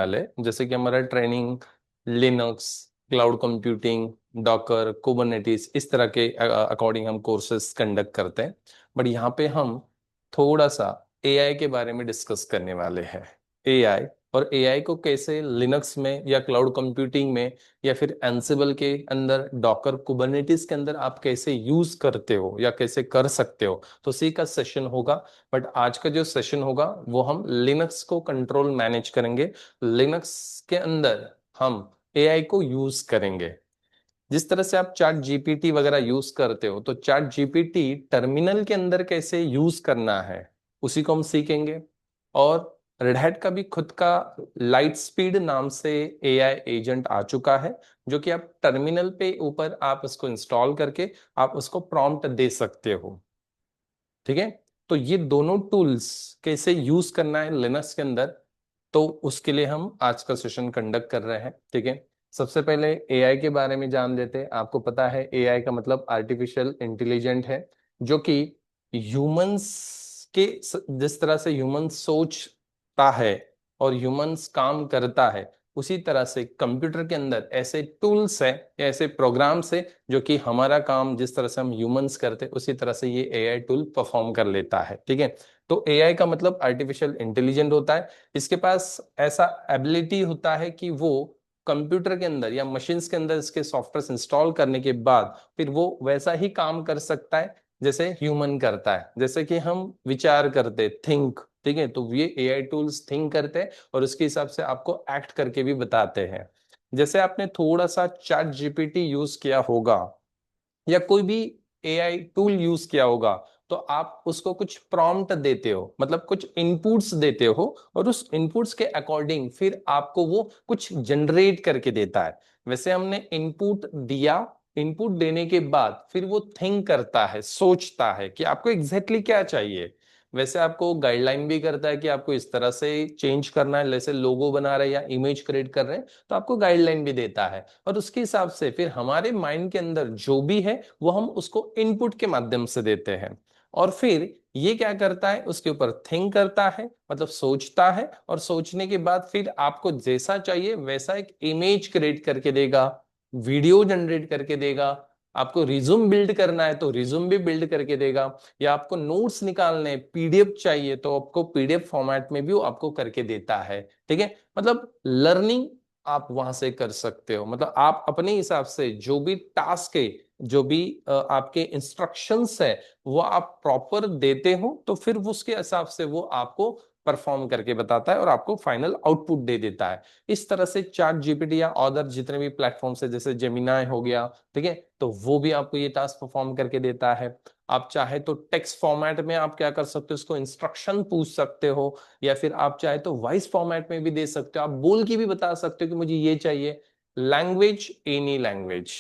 वाले जैसे कि हमारा training Linux, cloud computing, Docker, Kubernetes इस तरह के अकॉर्डिंग हम कोर्सेज कंडक्ट करते हैं। बट यहाँ पे हम थोड़ा सा एआई के बारे में डिस्कस करने वाले हैं। एआई और एआई को कैसे लिनक्स में या क्लाउड कंप्यूटिंग में या फिर एंसिबल के अंदर, डॉकर कुबरनेटिस के अंदर आप कैसे यूज करते हो या कैसे कर सकते हो, तो उसी का सेशन होगा। बट आज का जो सेशन होगा वो हम लिनक्स को कंट्रोल मैनेज करेंगे। लिनक्स के अंदर हम एआई को यूज करेंगे। जिस तरह से आप चैट जीपीटी वगैरह यूज करते हो, तो चैट जीपीटी टर्मिनल के अंदर कैसे यूज करना है उसी को हम सीखेंगे। और रेड हैट का भी खुद का लाइट स्पीड नाम से एआई एजेंट आ चुका है, जो कि आप टर्मिनल पे ऊपर आप उसको इंस्टॉल करके आप उसको प्रॉम्प्ट दे सकते हो। ठीक है। तो ये दोनों टूल्स कैसे यूज करना है लिनक्स के अंदर, तो उसके लिए हम आज का सेशन कंडक्ट कर रहे हैं। ठीक है। सबसे पहले एआई के बारे में जान लेते हैं। आपको पता है एआई का मतलब आर्टिफिशियल इंटेलिजेंट है, जो कि ह्यूमंस के जिस तरह से ह्यूमंस सोचता है और ह्यूमंस काम करता है, उसी तरह से कंप्यूटर के अंदर ऐसे टूल्स है या ऐसे प्रोग्राम्स है जो कि हमारा काम जिस तरह से हम ह्यूमंस करते हैं उसी तरह से ये एआई टूल परफॉर्म कर लेता है। ठीक है। तो एआई का मतलब आर्टिफिशियल इंटेलिजेंट होता है। इसके पास ऐसा एबिलिटी होता है कि वो कंप्यूटर के अंदर या मशीन्स के अंदर इसके सॉफ्टवेयर इंस्टॉल करने के बाद फिर वो वैसा ही काम कर सकता है जैसे ह्यूमन करता है। जैसे कि हम विचार करते, थिंक। ठीक है। तो ये एआई टूल्स थिंक करते हैं और उसके हिसाब से आपको एक्ट करके भी बताते हैं। जैसे आपने थोड़ा सा चैट जीपीटी यूज किया होगा या कोई भी एआई टूल यूज किया होगा, तो आप उसको कुछ प्रॉम्प्ट देते हो, मतलब कुछ इनपुट्स देते हो, और उस इनपुट्स के अकॉर्डिंग फिर आपको वो कुछ जनरेट करके देता है। वैसे हमने इनपुट दिया, इनपुट देने के बाद फिर वो थिंक करता है, सोचता है कि आपको एग्जैक्टली exactly क्या चाहिए। वैसे आपको गाइडलाइन भी करता है कि आपको इस तरह से चेंज करना है, जैसे लोगो बना रहे हैं या इमेज क्रिएट कर रहे हैं, तो आपको गाइडलाइन भी देता है। और उसके हिसाब से फिर हमारे माइंड के अंदर जो भी है वो हम उसको इनपुट के माध्यम से देते हैं। और फिर ये क्या करता है, उसके ऊपर थिंक करता है, मतलब सोचता है, और सोचने के बाद फिर आपको जैसा चाहिए वैसा एक इमेज क्रिएट करके देगा, वीडियो जनरेट करके देगा। आपको रिज्यूम बिल्ड करना है तो रिज्यूम भी बिल्ड करके देगा, या आपको नोट्स निकालने, पीडीएफ चाहिए तो आपको पीडीएफ फॉर्मेट में भी वो आपको करके देता है। ठीक है। मतलब लर्निंग आप वहां से कर सकते हो, मतलब आप अपने हिसाब से जो भी टास्क है, जो भी आपके इंस्ट्रक्शंस है, वो आप प्रॉपर देते हो तो फिर उसके हिसाब से वो आपको परफॉर्म करके बताता है और आपको फाइनल आउटपुट दे देता है। इस तरह से चैट जीपीटी या अदर जितने भी प्लेटफॉर्म है जैसे जेमिनाई हो गया, ठीक है, तो वो भी आपको ये टास्क परफॉर्म करके देता है। आप चाहे तो टेक्स्ट फॉर्मेट में आप क्या कर सकते हो, उसको इंस्ट्रक्शन पूछ सकते हो, या फिर आप चाहे तो वॉइस फॉर्मेट में भी दे सकते हो, आप बोल के भी बता सकते हो कि मुझे ये चाहिए। Language, any language.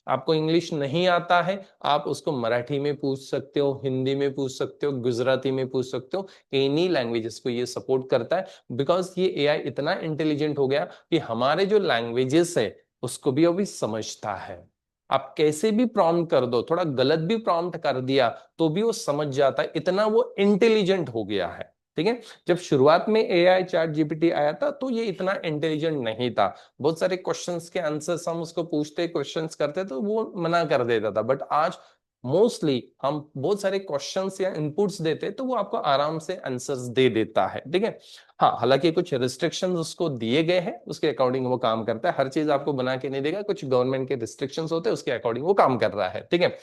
आपको इंग्लिश नहीं आता है, आप उसको मराठी में पूछ सकते हो, हिंदी में पूछ सकते हो, गुजराती में पूछ सकते हो। एनी लैंग्वेजेस को ये सपोर्ट करता है, बिकॉज ये एआई इतना इंटेलिजेंट हो गया कि हमारे जो लैंग्वेजेस है उसको भी अभी समझता है। आप कैसे भी प्रॉम्प्ट कर दो, थोड़ा गलत भी प्रॉम्प्ट कर दिया तो भी वो समझ जाता है, इतना वो इंटेलिजेंट हो गया है। ठीक है। जब शुरुआत में एआई चैट जीपीटी आया था तो ये इतना इंटेलिजेंट नहीं था। बहुत सारे क्वेश्चंस के आंसर्स हम उसको पूछते, क्वेश्चंस करते तो वो मना कर देता था। बट आज मोस्टली हम बहुत सारे क्वेश्चंस या इनपुट्स देते तो वो आपको आराम से आंसर्स दे देता है। ठीक है। हाँ, हालांकि कुछ रिस्ट्रिक्शंस उसको दिए गए हैं, उसके अकॉर्डिंग वो काम करता है। हर चीज आपको बना के नहीं देगा, कुछ गवर्नमेंट के रिस्ट्रिक्शंस होते हैं, उसके अकॉर्डिंग वो काम कर रहा है। ठीक है।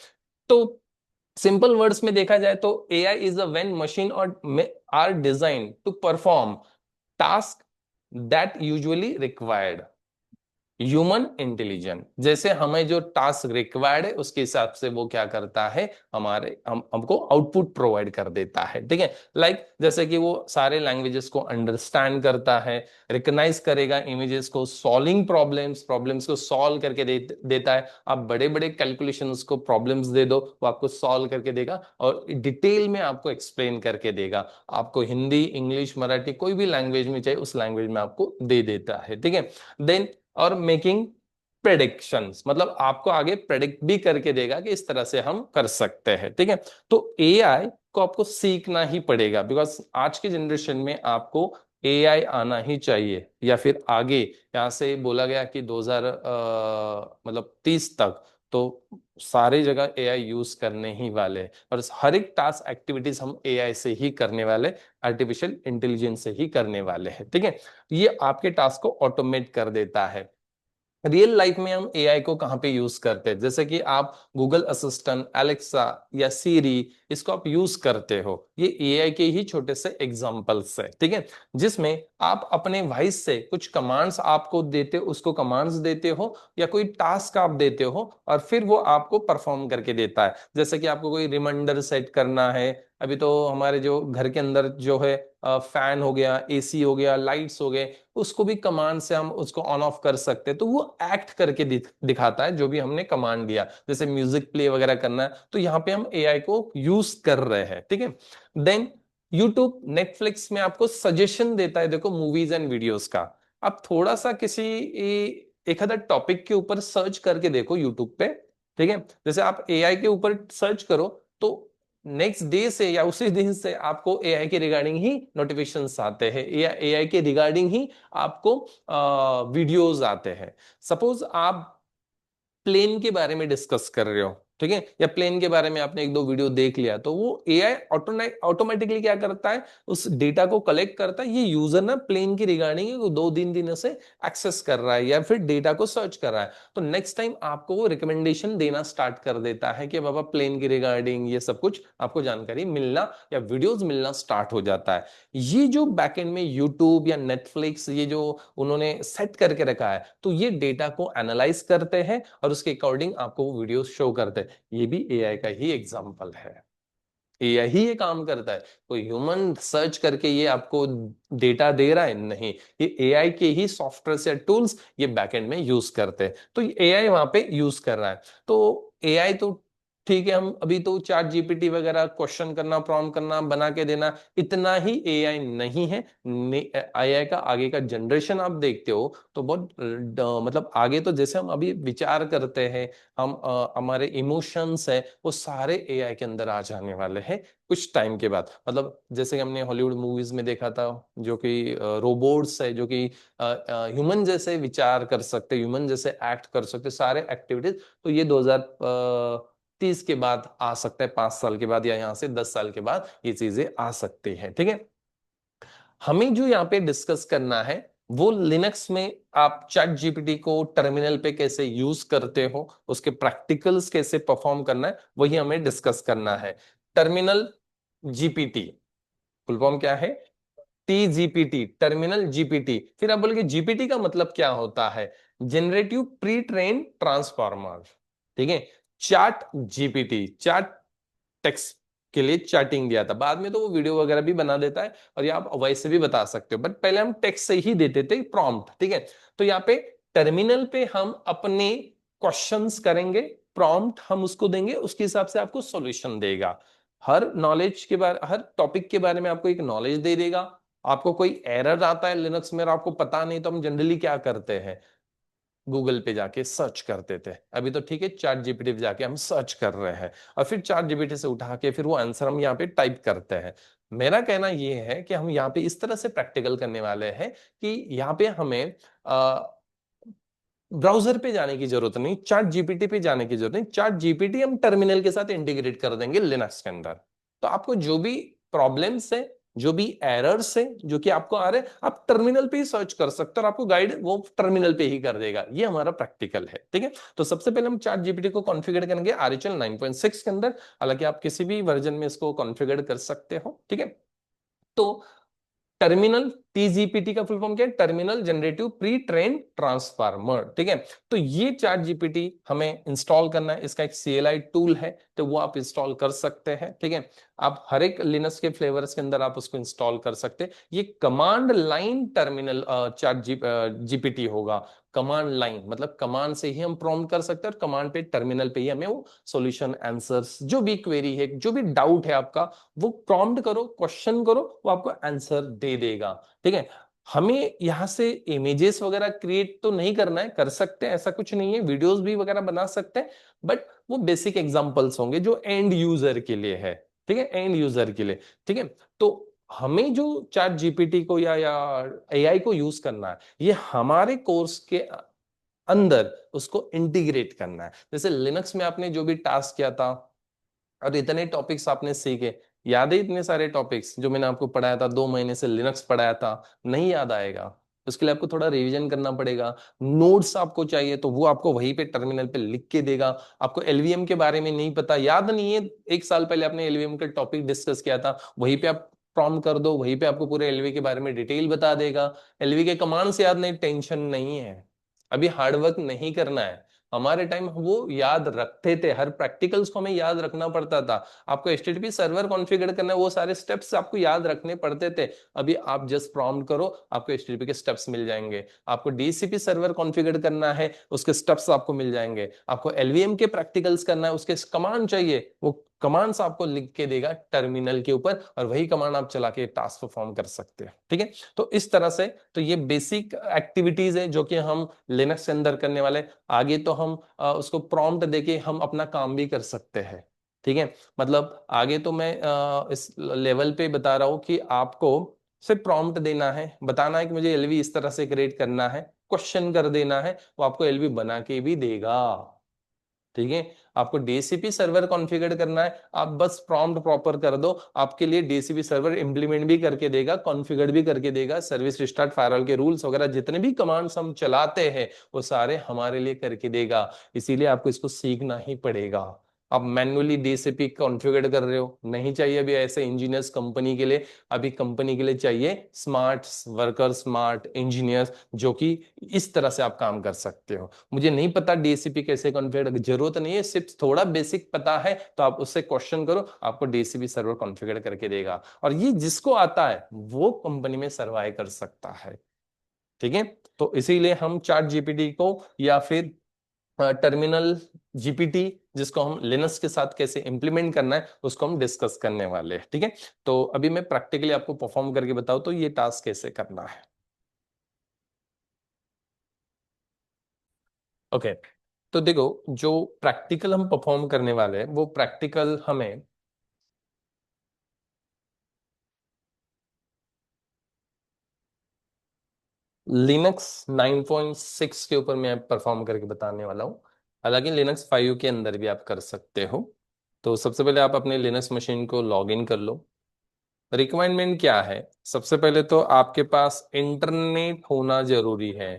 तो सिंपल वर्ड्स में देखा जाए तो AI is a when machine or are designed to perform task that usually required human intelligent. जैसे हमें जो टास्क रिक्वायर्ड है उसके हिसाब से वो क्या करता है, हमको आउटपुट प्रोवाइड कर देता है। ठीक है। लाइक जैसे कि वो सारे लैंग्वेजेस को अंडरस्टैंड करता है, रिकग्नाइज करेगा इमेजेस को, सॉल्विंग प्रॉब्लम्स, प्रॉब्लम्स को सॉल्व करके देता है। आप बड़े बड़े कैलकुलेशंस को प्रॉब्लम्स दे दो, वो आपको सॉल्व करके देगा और डिटेल में आपको एक्सप्लेन करके देगा। आपको हिंदी, इंग्लिश, मराठी कोई भी लैंग्वेज में चाहिए उस लैंग्वेज में आपको दे देता है। ठीक है। देन और मेकिंग प्रेडिक्शंस, मतलब आपको आगे प्रेडिक्ट भी करके देगा कि इस तरह से हम कर सकते हैं। ठीक है। तो एआई को आपको सीखना ही पड़ेगा, बिकॉज आज के जनरेशन में आपको एआई आना ही चाहिए, या फिर आगे यहाँ से बोला गया कि 2000 मतलब 30 तक तो सारी जगह एआई यूज करने ही वाले हैं, और हर एक टास्क एक्टिविटीज हम एआई से ही करने वाले, आर्टिफिशियल इंटेलिजेंस से ही करने वाले हैं। ठीक है, ये आपके टास्क को ऑटोमेट कर देता है। रियल लाइफ में हम एआई को कहाँ पे यूज करते हैं, जैसे कि आप गूगल असिस्टेंट, एलेक्सा या सीरी, इसको आप यूज करते हो, ये एआई के ही छोटे से एग्जांपल्स है। ठीक है, जिसमें आप अपने वॉइस से कुछ कमांड्स आपको देते हो, उसको कमांड्स देते हो, या कोई टास्क आप देते हो और फिर वो आपको परफॉर्म करके देता है। जैसे कि आपको कोई रिमाइंडर सेट करना है, अभी तो हमारे जो घर के अंदर जो है फैन हो गया, एसी हो गया, लाइट्स हो गए, उसको भी कमांड से हम उसको ऑन ऑफ कर सकते हैं, तो वो एक्ट करके दिखाता है जो भी हमने कमांड दिया। जैसे म्यूजिक प्ले वगैरह करना है, तो यहाँ पे हम एआई को यूज कर रहे हैं। ठीक है, देन यूट्यूब, नेटफ्लिक्स में आपको सजेशन देता है, देखो मूवीज एंड वीडियोस का। आप थोड़ा सा किसी एक आधा टॉपिक के ऊपर सर्च करके देखो यूट्यूब पे। ठीक है, जैसे आप एआई के ऊपर सर्च करो, तो नेक्स्ट डे से या उसी दिन से आपको एआई के रिगार्डिंग ही नोटिफिकेशंस आते हैं, या एआई के रिगार्डिंग ही आपको वीडियोस आते हैं। सपोज आप प्लेन के बारे में डिस्कस कर रहे हो, ठीक है, या प्लेन के बारे में आपने एक दो वीडियो देख लिया, तो वो एआई ऑटोमेटिकली क्या करता है, उस डेटा को कलेक्ट करता है। ये यूजर ना प्लेन की रिगार्डिंग दो तीन दिनों से एक्सेस कर रहा है या फिर डेटा को सर्च कर रहा है, तो नेक्स्ट टाइम आपको वो रिकमेंडेशन देना स्टार्ट कर देता है कि बाबा प्लेन की रिगार्डिंग ये सब कुछ आपको जानकारी मिलना या वीडियोज मिलना स्टार्ट हो जाता है। ये जो बैकएंड में यूट्यूब या नेटफ्लिक्स ये जो उन्होंने सेट करके रखा है, तो ये डेटा को एनालाइज करते हैं और उसके अकॉर्डिंग आपको वो वीडियो शो करते हैं। ये भी एआई का ही एग्जांपल है, एआई ही ये काम करता है। कोई ह्यूमन सर्च करके ये आपको डेटा दे रहा है नहीं, ये एआई के ही सॉफ्टवेयर या टूल्स ये बैकएंड में यूज करते हैं, तो एआई वहां पे यूज कर रहा है। तो एआई तो ठीक है, हम अभी तो चैट जीपीटी वगैरह क्वेश्चन करना, प्रॉम्प्ट करना, बना के देना, इतना ही एआई नहीं है। एआई का आगे का जनरेशन आप देखते हो तो बहुत मतलब आगे तो जैसे हम अभी विचार करते हैं, हम हमारे इमोशंस है, वो सारे एआई के अंदर आ जाने वाले हैं कुछ टाइम के बाद। मतलब जैसे कि हमने हॉलीवुड मूवीज में देखा था, जो कि रोबोट्स है, जो कि ह्यूमन जैसे विचार कर सकते, ह्यूमन जैसे एक्ट कर सकते, सारे एक्टिविटीज, तो ये 2030 के बाद आ सकता है, 5 साल के बाद, या यहाँ से 10 साल के बाद ये चीजें आ सकती हैं। ठीक है, हमें जो यहाँ पे डिस्कस करना है वो लिनक्स में आप चैट जीपीटी को टर्मिनल पे कैसे यूज करते हो, उसके प्रैक्टिकल्स कैसे परफॉर्म करना है, वही हमें डिस्कस करना है। टर्मिनल जीपीटी फुल फॉर्म क्या है, टीजीपीटी, टर्मिनल जीपीटी। फिर आप बोलोगे जीपीटी का मतलब क्या होता है, जनरेटिव प्री ट्रेन ट्रांसफॉर्मर। ठीक है, चैट जीपीटी, चैट टेक्स्ट के लिए चैटिंग दिया था, बाद में तो वो वीडियो वगैरह भी बना देता है, और ये आप वॉइस से भी बता सकते हो, बट पहले हम टेक्स्ट से ही देते थे प्रॉम्प्ट। ठीक है, तो यहाँ पे टर्मिनल पे हम अपने क्वेश्चंस करेंगे, प्रॉम्प्ट हम उसको देंगे, उसके हिसाब से आपको सॉल्यूशन देगा। हर नॉलेज के बारे, हर टॉपिक के बारे में आपको एक नॉलेज दे देगा। आपको कोई एरर आता है लिनक्स में और आपको पता नहीं, तो हम जनरली क्या करते हैं, गूगल पे जाके सर्च करते थे। अभी तो ठीक है, चैट जीपीटी पे जाके हम सर्च कर रहे हैं, और फिर चैट जीपीटी से उठा के फिर वो आंसर हम यहाँ पे टाइप करते हैं। मेरा कहना ये है कि हम यहाँ पे इस तरह से प्रैक्टिकल करने वाले हैं कि यहाँ पे हमें ब्राउजर पे जाने की जरूरत नहीं, चैट जीपीटी पे जाने की जरूरत नहीं, चैट जीपीटी हम टर्मिनल के साथ इंटीग्रेट कर देंगे लिनक्स के अंदर। तो आपको जो भी प्रॉब्लम्स है, जो भी एरर्स है जो कि आपको आ रहे हैं, आप टर्मिनल पे ही सर्च कर सकते हो, और आपको गाइड वो टर्मिनल पे ही कर देगा। ये हमारा प्रैक्टिकल है। ठीक है, तो सबसे पहले हम चैट जीपीटी को कॉन्फ़िगर करेंगे आरएचएल 9.6 के अंदर, हालांकि आप किसी भी वर्जन में इसको कॉन्फ़िगर कर सकते हो। ठीक है, तो टर्मिनल, टीजीपीटी का फुल फॉर्म क्या है, terminal generative pre train transformer. ठीक है, तो ये चैट जीपीटी हमें इंस्टॉल करना है, इसका एक सीएलआई टूल है, तो वो आप इंस्टॉल कर सकते हैं। ठीक है, आप हर एक लिनक्स के फ्लेवर्स के अंदर आप उसको इंस्टॉल कर सकते हैं। ये command line terminal chat GPT होगा। कमांड लाइन मतलब कमांड से ही हम प्रॉम्प्ट कर सकते हैं, और कमांड पे टर्मिनल पे ही हमें वो सॉल्यूशन, आंसर्स, जो भी क्वेरी है, जो भी डाउट है आपका, वो प्रॉम्प्ट करो, क्वेश्चन करो, वो आपको आंसर दे देगा। ठीक है, हमें यहां से इमेजेस वगैरह क्रिएट तो नहीं करना है, कर सकते हैं, ऐसा कुछ नहीं है, वीडियोस भी वगैरह बना सकते हैं, बट वो बेसिक एग्जांपल्स होंगे जो एंड यूजर के लिए है। ठीक है, एंड यूजर के लिए। ठीक है, तो हमें जो चैट जीपीटी को या एआई को यूज करना है, ये हमारे कोर्स के अंदर उसको इंटीग्रेट करना है। जैसे लिनक्स में आपने जो भी टास्क किया था और इतने टॉपिक्स आपने सीखे, याद है इतने सारे टॉपिक्स जो मैंने आपको पढ़ाया था, 2 महीने से लिनक्स पढ़ाया था, नहीं याद आएगा। उसके लिए आपको थोड़ा रिवीजन करना पड़ेगा। नोट्स आपको चाहिए तो वो आपको वहीं पे टर्मिनल पे लिख के देगा। आपको एलवीएम के बारे में नहीं पता, याद नहीं है, 1 साल पहले आपने एलवीएम का टॉपिक डिस्कस किया था, वहीं पे आप प्रॉम्प्ट कर दो, वहीं पे आपको पूरे एलवी के बारे में डिटेल बता देगा। एलवी के कमांड से याद नहीं, टेंशन नहीं है, अभी हार्डवर्क नहीं करना है। हमारे टाइम वो याद रखते थे, हर प्रैक्टिकल्स को हमें याद रखना पड़ता था। आपको एचटीटीपी सर्वर कॉन्फ़िगर करना है, वो सारे स्टेप्स आपको याद रखने पड़ते थे। अभी आप जस्ट प्रॉम्प्ट करो, आपको एचटीटीपी के स्टेप्स मिल जाएंगे। आपको डीसीपी सर्वर कॉन्फ़िगर करना है, उसके स्टेप्स आपको मिल जाएंगे। आपको एलवीएम के प्रैक्टिकल्स करना है, उसके कमांड चाहिए, वो कमांड्स आपको लिख के देगा टर्मिनल के ऊपर, और वही कमांड आप चला के टास्क परफॉर्म कर सकते हैं। ठीक है, तो इस तरह से तो ये बेसिक एक्टिविटीज है जो कि हम लिनक्स के अंदर करने वाले। आगे तो हम उसको प्रॉम्प्ट देके हम अपना काम भी कर सकते हैं। ठीक है, मतलब आगे तो मैं इस लेवल पे बता रहा हूं कि आपको सिर्फ प्रॉम्प्ट देना है, बताना है कि मुझे एलवी इस तरह से क्रिएट करना है, क्वेश्चन कर देना है, वो आपको एलवी बना के भी देगा। ठीक है, आपको डीसीपी सर्वर कॉन्फ़िगर करना है, आप बस प्रॉम्प्ट प्रॉपर कर दो, आपके लिए डीसीपी सर्वर इंप्लीमेंट भी करके देगा, कॉन्फ़िगर भी करके देगा। सर्विस रिस्टार्ट फायरवॉल के रूल्स वगैरह जितने भी कमांड्स हम चलाते हैं वो सारे हमारे लिए करके देगा। इसीलिए आपको इसको सीखना ही पड़ेगा। आप मैन्युअली डीसीपी कॉन्फ़िगर कर रहे हो, नहीं चाहिए अभी ऐसे इंजीनियर्स कंपनी के लिए। अभी कंपनी के लिए चाहिए स्मार्ट वर्कर, स्मार्ट इंजीनियर्स, जो कि इस तरह से आप काम कर सकते हो। मुझे नहीं पता डीसीपी कैसे कॉन्फ़िगर, जरूरत नहीं है, सिर्फ थोड़ा बेसिक पता है तो आप उससे क्वेश्चन करो, आपको डीसीपी सर्वर कॉन्फ़िगर करके देगा। और ये जिसको आता है वो कंपनी में सर्वाइव कर सकता है। ठीक है, तो इसीलिए हम चैट जीपीटी को या फिर टर्मिनल जीपीटी, जिसको हम लिनक्स के साथ कैसे इंप्लीमेंट करना है उसको हम डिस्कस करने वाले हैं। ठीक है, तो अभी मैं प्रैक्टिकली आपको परफॉर्म करके बताऊं तो ये टास्क कैसे करना है। ओके, तो देखो, जो प्रैक्टिकल हम परफॉर्म करने वाले हैं वो प्रैक्टिकल हमें लिनक्स 9.6 के ऊपर मैं परफॉर्म करके बताने वाला हूँ। हालांकि लिनक्स 5 के अंदर भी आप कर सकते हो। तो सबसे पहले आप अपने लिनक्स मशीन को लॉग इन कर लो। रिक्वायरमेंट क्या है, सबसे पहले तो आपके पास इंटरनेट होना जरूरी है।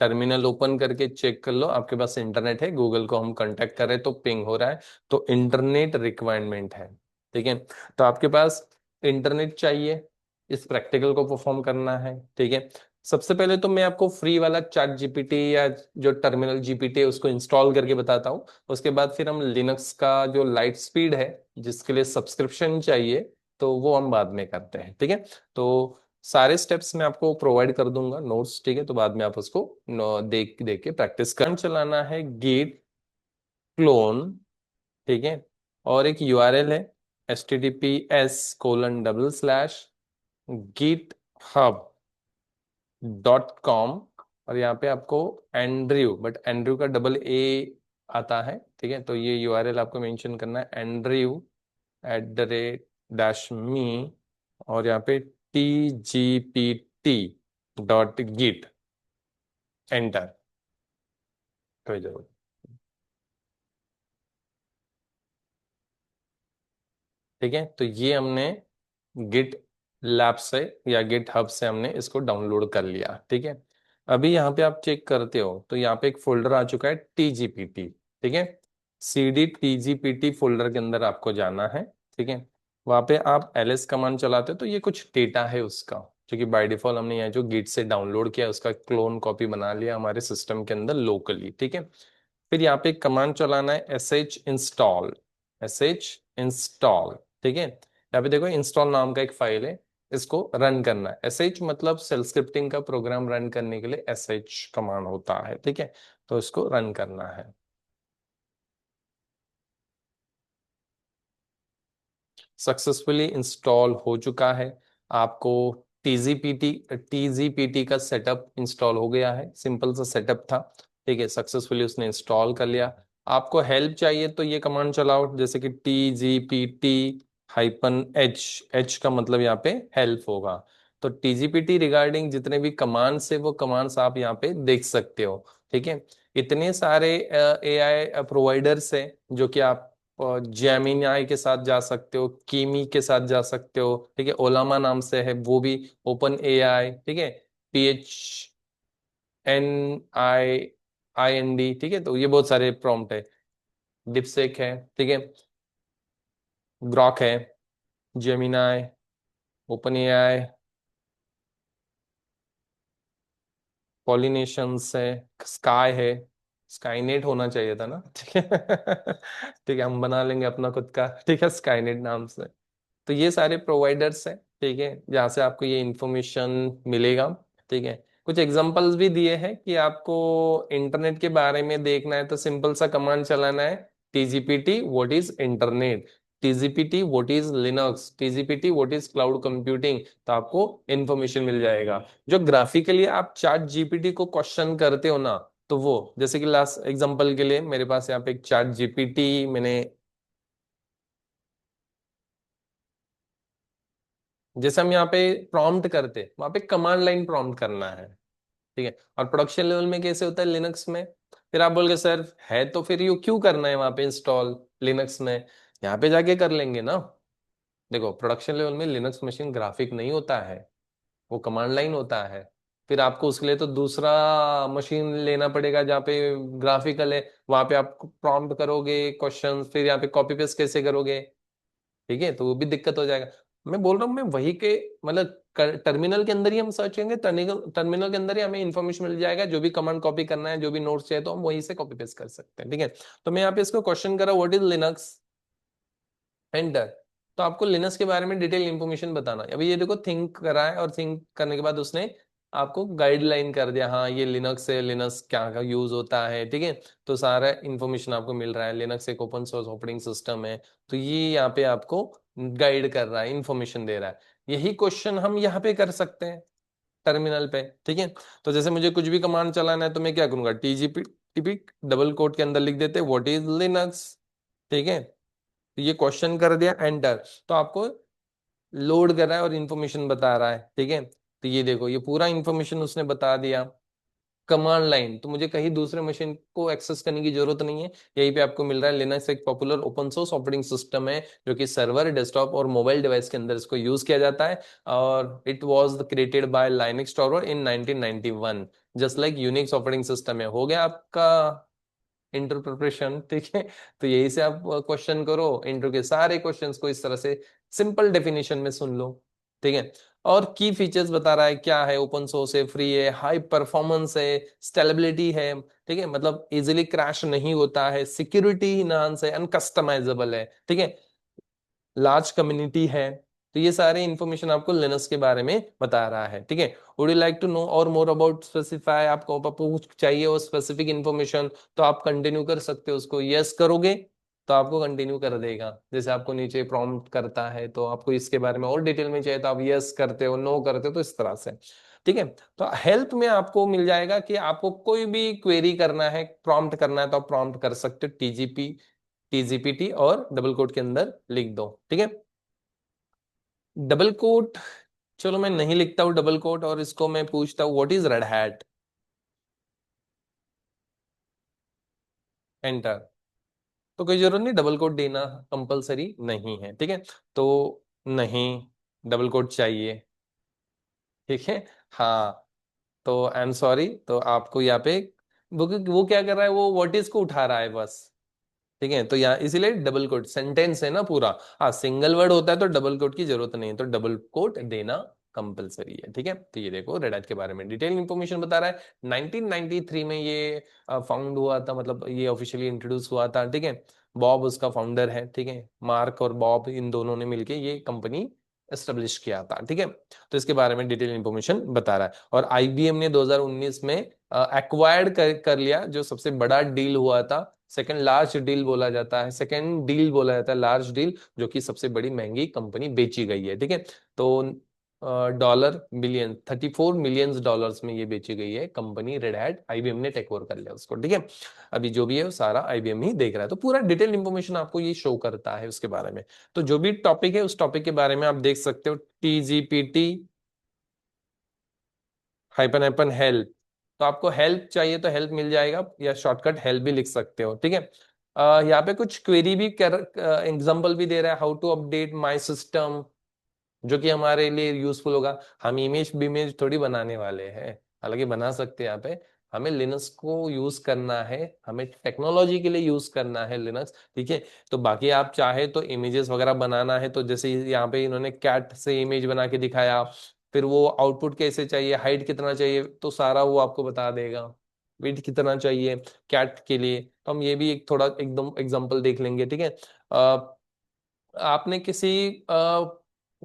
टर्मिनल ओपन करके चेक कर लो आपके पास इंटरनेट है, गूगल को हम कांटेक्ट कर रहे हैं तो पिंग हो रहा है, तो इंटरनेट रिक्वायरमेंट है। ठीक है, तो आपके पास इंटरनेट चाहिए, इस प्रैक्टिकल को परफॉर्म करना है। ठीक है, सबसे पहले तो मैं आपको फ्री वाला चैट जीपीटी या जो टर्मिनल जीपीटी है उसको इंस्टॉल करके बताता हूँ। उसके बाद फिर हम लिनक्स का जो लाइट स्पीड है जिसके लिए सब्सक्रिप्शन चाहिए, तो वो हम बाद में करते हैं। ठीक है, तो सारे स्टेप्स मैं आपको प्रोवाइड कर दूंगा नोट्स। ठीक है, तो बाद में आप उसको देख देख के प्रैक्टिस कर चलाना है। गेट क्लोन, ठीक है, और एक यूआरएल है https://github.com, और यहाँ पे आपको एंड्रयू, बट एंड्रयू का डबल ए आता है। ठीक है, तो ये यूआरएल आपको मेंशन करना है, andrew@-me, और यहाँ पे tgpt.git, एंटर। कोई जरूरत। ठीक है, तो ये हमने गिट लैब से या गिट हब से हमने इसको डाउनलोड कर लिया। ठीक है, अभी यहाँ पे आप चेक करते हो तो यहाँ पे एक फोल्डर आ चुका है टीजीपीटी। ठीक है, सीडी टीजीपीटी फोल्डर के अंदर आपको जाना है। ठीक है, वहाँ पे आप एलएस कमांड चलाते हो तो ये कुछ डेटा है उसका, जो कि बाय डिफॉल्ट हमने यहाँ जो गिट से डाउनलोड किया उसका क्लोन कॉपी बना लिया हमारे सिस्टम के अंदर लोकली। ठीक है, फिर यहाँ पे एक कमांड चलाना है sh इंस्टॉल। ठीक है, यहाँ पे देखो इंस्टॉल नाम का एक फाइल है, इसको रन करना है। मतलब सेल स्क्रिप्टिंग का प्रोग्राम रन करने के लिए कमांड होता है। ठीक है, तो इसको रन करना है। सक्सेसफुली इंस्टॉल हो चुका है। आपको टीजीपीटी टीजीपीटी का सेटअप इंस्टॉल हो गया है, सिंपल सा सेटअप था। ठीक है, सक्सेसफुली उसने इंस्टॉल कर लिया। आपको हेल्प चाहिए तो ये कमांड चलाओ, जैसे कि tgpt -H, H का मतलब यहाँ पे हेल्प होगा। तो टीजीपीटी रिगार्डिंग जितने भी कमांड्स है वो कमांड्स आप यहाँ पे देख सकते हो। ठीक है, इतने सारे एआई प्रोवाइडर्स है जो कि आप जेमिनी के साथ जा सकते हो, कीमी के साथ जा सकते हो। ठीक है, ओलामा नाम से है वो भी, ओपन एआई, ठीक है, PHNIIND, ठीक है। तो ये बहुत सारे प्रॉम्प्ट है, डिपसेक है, ठीक है, ग्रॉक है, जेमिनाई, ओपन एआई, पॉलिनेशंस है, स्काई है, स्काईनेट होना चाहिए था ना। ठीक है। ठीक है, हम बना लेंगे अपना खुद का, ठीक है, स्काईनेट नाम से। तो ये सारे प्रोवाइडर्स हैं, ठीक है, जहाँ से आपको ये इंफॉर्मेशन मिलेगा। ठीक है, कुछ एग्जांपल्स भी दिए हैं कि आपको इंटरनेट के बारे में देखना है तो सिंपल सा कमांड चलाना है, ChatGPT what is internet, ChatGPT what is Linux, ChatGPT what is cloud computing, तो आपको इंफॉर्मेशन मिल जाएगा। जो ग्राफिकली आप चैट जीपीटी को क्वेश्चन करते हो ना, तो वो जैसे कि लास्ट एग्जांपल के लिए मेरे पास यहाँ पे एक चैट जीपीटी मैंने, जैसे हम यहाँ पे प्रॉम्प्ट करते वहां पे कमांड लाइन प्रॉम्प्ट करना है। ठीक है, और प्रोडक्शन लेवल में कैसे होता है लिनक्स में, फिर आप बोल के सर है तो फिर यू क्यों करना है वहां पे इंस्टॉल लिनक्स में, यहाँ पे जाके कर लेंगे ना। देखो, प्रोडक्शन लेवल में लिनक्स मशीन ग्राफिक नहीं होता है, वो कमांड लाइन होता है। फिर आपको उसके लिए तो दूसरा मशीन लेना पड़ेगा जहाँ पे ग्राफिकल है, वहां पे आप प्रॉम्प्ट करोगे क्वेश्चन, फिर यहाँ पे कॉपी पेस्ट कैसे करोगे। ठीक है, तो वो भी दिक्कत हो जाएगा। मैं बोल रहा हूँ, मैं वही के मतलब टर्मिनल के अंदर ही हम सर्च करेंगे, टर्मिनल टर्मिनल के अंदर ही हमें इन्फॉर्मेशन मिल जाएगा, जो भी कमांड कॉपी करना है, जो भी नोट्स चाहिए तो हम वहीं से कॉपी पेस्ट कर सकते हैं। ठीक है, तो मैं यहाँ पे इसको क्वेश्चन करा व्हाट इज लिनक्स, एंटर। तो आपको लिनक्स के बारे में डिटेल इंफॉर्मेशन बताना है। अभी ये देखो, थिंक करा है और थिंक करने के बाद उसने आपको गाइडलाइन कर दिया, हाँ ये लिनक्स है, लिनक्स क्या का यूज होता है। ठीक है, तो सारा इंफॉर्मेशन आपको मिल रहा है, लिनक्स एक ओपन सोर्स ऑपरेटिंग सिस्टम है। तो ये यहाँ पे आपको गाइड कर रहा है, इंफॉर्मेशन दे रहा है। यही क्वेश्चन हम यहाँ पे कर सकते हैं टर्मिनल पे। ठीक है, तो जैसे मुझे कुछ भी कमांड चलाना है तो मैं क्या करूंगा, टीजीपी टीपी डबल कोट के अंदर लिख देते व्हाट इज लिनक्स। ठीक है, तो ये क्वेश्चन कर दिया, एंटर। तो आपको लोड कर रहा है और इन्फॉर्मेशन बता रहा है। ठीक है, तो ये देखो, ये पूरा इन्फॉर्मेशन उसने बता दिया। कमांड लाइन तो मुझे कहीं दूसरे मशीन को एक्सेस करने की जरूरत नहीं है, यहीं पे आपको मिल रहा है। लिनक्स एक popular open source operating system है जो कि सर्वर, डेस्कटॉप और मोबाइल डिवाइस के अंदर इसको यूज किया जाता है। और it was created by Linus Torvald in 1991, just like Unix operating system है। हो गया आपका इंटर प्रिपरेशन। ठीक है, तो यही से आप क्वेश्चन करो, इंटर के सारे क्वेश्चंस को इस तरह से सिंपल डेफिनेशन में सुन लो। ठीक है, और की फीचर्स बता रहा है, क्या है, ओपन सोर्स है, फ्री है, हाई परफॉर्मेंस है, स्टेलेबिलिटी है। ठीक है, मतलब इजीली क्रैश नहीं होता है, सिक्योरिटी इनहांस है, अनकस्टमाइजेबल है। ठीक है, लार्ज कम्युनिटी है। तो ये सारे इंफॉर्मेशन आपको लिनक्स के बारे में बता रहा है। ठीक है, would you like to know और मोर अबाउट स्पेसिफाई, आपको कुछ चाहिए वो स्पेसिफिक इंफॉर्मेशन, तो आप कंटिन्यू कर सकते हो उसको, यस करोगे तो आपको कंटिन्यू कर देगा। जैसे आपको नीचे प्रॉम्प्ट करता है तो आपको इसके बारे में और डिटेल में चाहिए तो आप यस करते हो, नो करते हो, तो इस तरह से। ठीक है, तो हेल्प में आपको मिल जाएगा कि आपको कोई भी क्वेरी करना है, प्रॉम्प्ट करना है तो आप प्रॉम्प्ट कर सकते हो, टीजीपीटी और डबल कोट के अंदर लिख दो। ठीक है, डबल कोट, चलो मैं नहीं लिखता हूँ डबल कोट, और इसको मैं पूछता हूँ what is red hat, enter. तो कोई जरूरत नहीं, डबल कोट देना कंपलसरी नहीं है। ठीक है, तो नहीं, डबल कोट चाहिए। ठीक है, हाँ, तो आई एम सॉरी, तो आपको यहाँ पे वो क्या कर रहा है, वो व्हाट इज को उठा रहा है बस। ठीक है, तो यहाँ इसीलिए डबल कोट सेंटेंस है ना पूरा। हाँ, सिंगल वर्ड होता है तो डबल कोट की जरूरत नहीं है, तो डबल कोट देना कंपलसरी है। ठीक है, तो ये देखो, रेड हैट के बारे में डिटेल इंफॉर्मेशन बता रहा है। 1993 में ये फाउंड हुआ था, मतलब ये ऑफिशियली इंट्रोड्यूस हुआ था। ठीक है, बॉब उसका फाउंडर है। ठीक है, मार्क और बॉब इन दोनों ने मिलके ये कंपनी एस्टेब्लिश किया था। ठीक है, तो इसके बारे में डिटेल इंफॉर्मेशन बता रहा है। और आईबीएम ने 2019 में एक्वायर्ड कर लिया, जो सबसे बड़ा डील हुआ था, सेकंड लार्ज डील बोला जाता है, लार्ज डील, जो कि सबसे बड़ी महंगी कंपनी बेची गई है। ठीक है, तो डॉलर बिलियन, 34 मिलियन डॉलर्स में ये बेची गई है कंपनी रेड हैट। आईबीएम ने टेक ओवर कर लिया उसको, ठीक है। अभी जो भी है वो सारा आईबीएम ही देख रहा है, तो पूरा डिटेल इंफॉर्मेशन आपको ये शो करता है उसके बारे में। तो जो भी टॉपिक है उस टॉपिक के बारे में आप देख सकते हो, TGPT हाइपन हाइपन हेल्प। तो आपको हेल्प चाहिए तो हेल्प मिल जाएगा, या शॉर्टकट हेल्प भी लिख सकते हो, ठीक है। यहाँ पे कुछ क्वेरी भी कर, एग्जाम्पल भी दे रहा है, how to update my system, जो कि हमारे लिए यूजफुल होगा। हम इमेज बीमेज थोड़ी बनाने वाले हैं, हालांकि बना सकते हैं यहाँ पे। हमें लिनक्स को यूज करना है, हमें टेक्नोलॉजी के लिए यूज करना है लिनक्स, ठीक है। तो बाकी आप चाहे तो इमेजेस वगैरह बनाना है, तो जैसे यहाँ पे इन्होंने कैट से इमेज बना के दिखाया, फिर वो आउटपुट कैसे चाहिए, हाइट कितना चाहिए, तो सारा वो आपको बता देगा, वेट कितना चाहिए कैट के लिए। तो हम ये भी एक थोड़ा एकदम एग्जांपल देख लेंगे, ठीक है। आपने किसी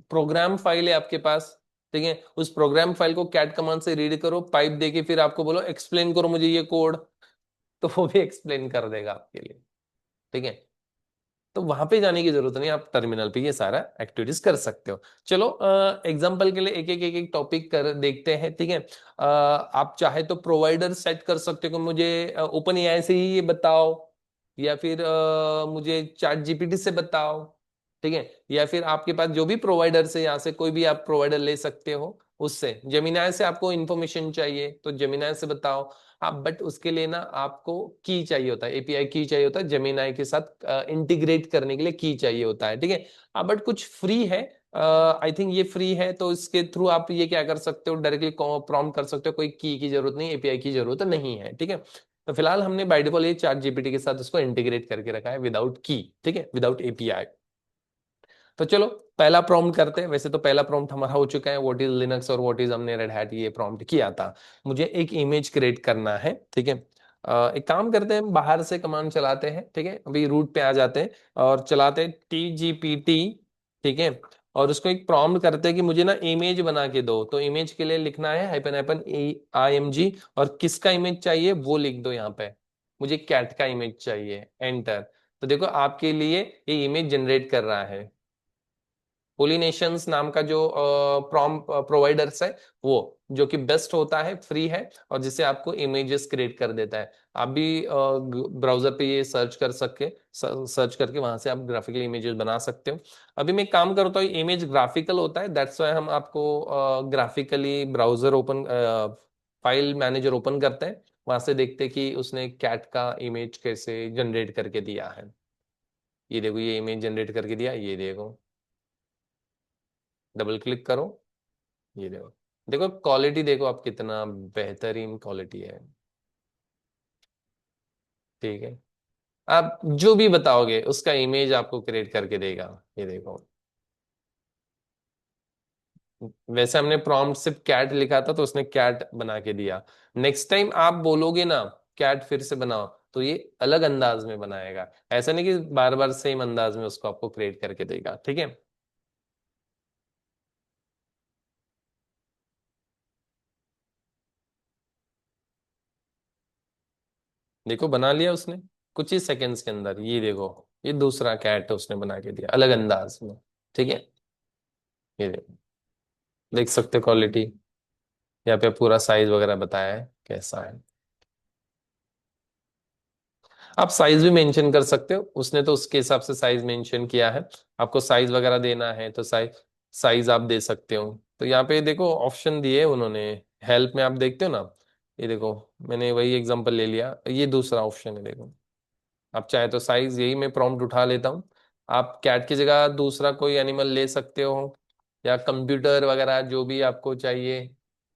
प्रोग्राम फाइल है आपके पास, ठीक है, उस प्रोग्राम फाइल को कैट कमांड से रीड करो, पाइप देके फिर आपको बोलो एक्सप्लेन करो मुझे ये कोड, तो वो भी एक्सप्लेन कर देगा आपके लिए, ठीक है। तो वहां पे जाने की जरूरत नहीं, आप टर्मिनल पे ये सारा एक्टिविटीज कर सकते हो। चलो एग्जांपल के लिए एक एक टॉपिक कर देखते हैं, ठीक है। आप चाहे तो प्रोवाइडर सेट कर सकते हो कि मुझे ओपन एआई से ही ये बताओ, या फिर मुझे चैट जीपीटी से बताओ, ठीक है। या फिर आपके पास जो भी प्रोवाइडर से, यहाँ से कोई भी आप प्रोवाइडर ले सकते हो, उससे जेमिनाई से आपको इंफॉर्मेशन चाहिए तो जेमिनाई से बताओ आप। बट उसके लिए ना आपको की चाहिए होता है, एपीआई की चाहिए होता है, जेमिनाई के साथ इंटीग्रेट करने के लिए की चाहिए होता है, ठीक है। बट कुछ फ्री है, आई थिंक ये फ्री है, तो इसके थ्रू आप ये क्या कर सकते हो, डायरेक्टली प्रॉम्प्ट कर सकते हो, कोई की जरूरत नहीं, एपीआई की जरूरत नहीं है, ठीक है। तो फिलहाल हमने बाय डिफॉल्ट ये चैट जीपीटी के साथ उसको इंटीग्रेट करके रखा है विदाउट की, ठीक है, विदाउट एपीआई। तो चलो पहला प्रॉम्प्ट करते हैं। वैसे तो पहला प्रॉम्प्ट हमारा हो चुका है, व्हाट इज लिनक्स और व्हाट इज, हमने रेड हैट ये प्रॉम्प्ट किया था। मुझे एक इमेज क्रिएट करना है, ठीक है। एक काम करते हैं, बाहर से कमांड चलाते हैं, ठीक है। अभी रूट पे आ जाते हैं और चलाते हैं TGPT, ठीक है। और उसको एक प्रॉम्प्ट करते हैं कि मुझे ना इमेज बना के दो। तो इमेज के लिए लिखना है हाइपन हाइपन IMG, और किसका इमेज चाहिए वो लिख दो यहाँ पे, मुझे कैट का इमेज चाहिए, एंटर। तो देखो आपके लिए ये इमेज जनरेट कर रहा है। पोलिनेशंस नाम का जो प्रॉम प्रोवाइडर्स है, वो जो कि बेस्ट होता है, फ्री है, और जिससे आपको इमेजेस क्रिएट कर देता है। आप भी ब्राउजर पे ये सर्च कर सके, सर्च करके वहां से आप ग्राफिकल इमेजेस बना सकते हो। अभी मैं एक काम करता हूँ, इमेज ग्राफिकल होता है, दैट्स वाई हम आपको graphically browser open, file manager open करते हैं, वहां से देखते हैं कि उसने कैट का इमेज कैसे जनरेट करके दिया है। ये देखो ये इमेज जनरेट करके दिया, ये देखो, डबल क्लिक करो, ये देखो, देखो क्वालिटी देखो आप, कितना बेहतरीन क्वालिटी है, ठीक है। आप जो भी बताओगे उसका इमेज आपको क्रिएट करके देगा, ये देखो। वैसे हमने प्रॉम्प्ट सिर्फ कैट लिखा था तो उसने कैट बना के दिया। नेक्स्ट टाइम आप बोलोगे ना कैट फिर से बनाओ, तो ये अलग अंदाज में बनाएगा, ऐसा नहीं कि बार बार सेम अंदाज में उसको आपको क्रिएट करके देगा, ठीक है। देखो बना लिया उसने कुछ ही सेकंड्स के अंदर, ये देखो, ये दूसरा कैट उसने बना के दिया अलग अंदाज में, ठीक है। ये देखो, देख सकते क्वालिटी, यहाँ पे पूरा साइज वगैरह बताया है कैसा है। आप साइज भी मेंशन कर सकते हो, उसने तो उसके हिसाब से साइज मेंशन किया है। आपको साइज वगैरह देना है तो साइज साइज आप दे सकते हो। तो यहाँ पे देखो ऑप्शन दिए उन्होंने, हेल्प में आप देखते हो ना, ये देखो, मैंने वही एग्जांपल ले लिया, ये दूसरा ऑप्शन है देखो। आप चाहे तो साइज, यही मैं प्रॉम्प्ट उठा लेता हूँ, आप कैट की जगह दूसरा कोई एनिमल ले सकते हो, या कंप्यूटर वगैरह जो भी आपको चाहिए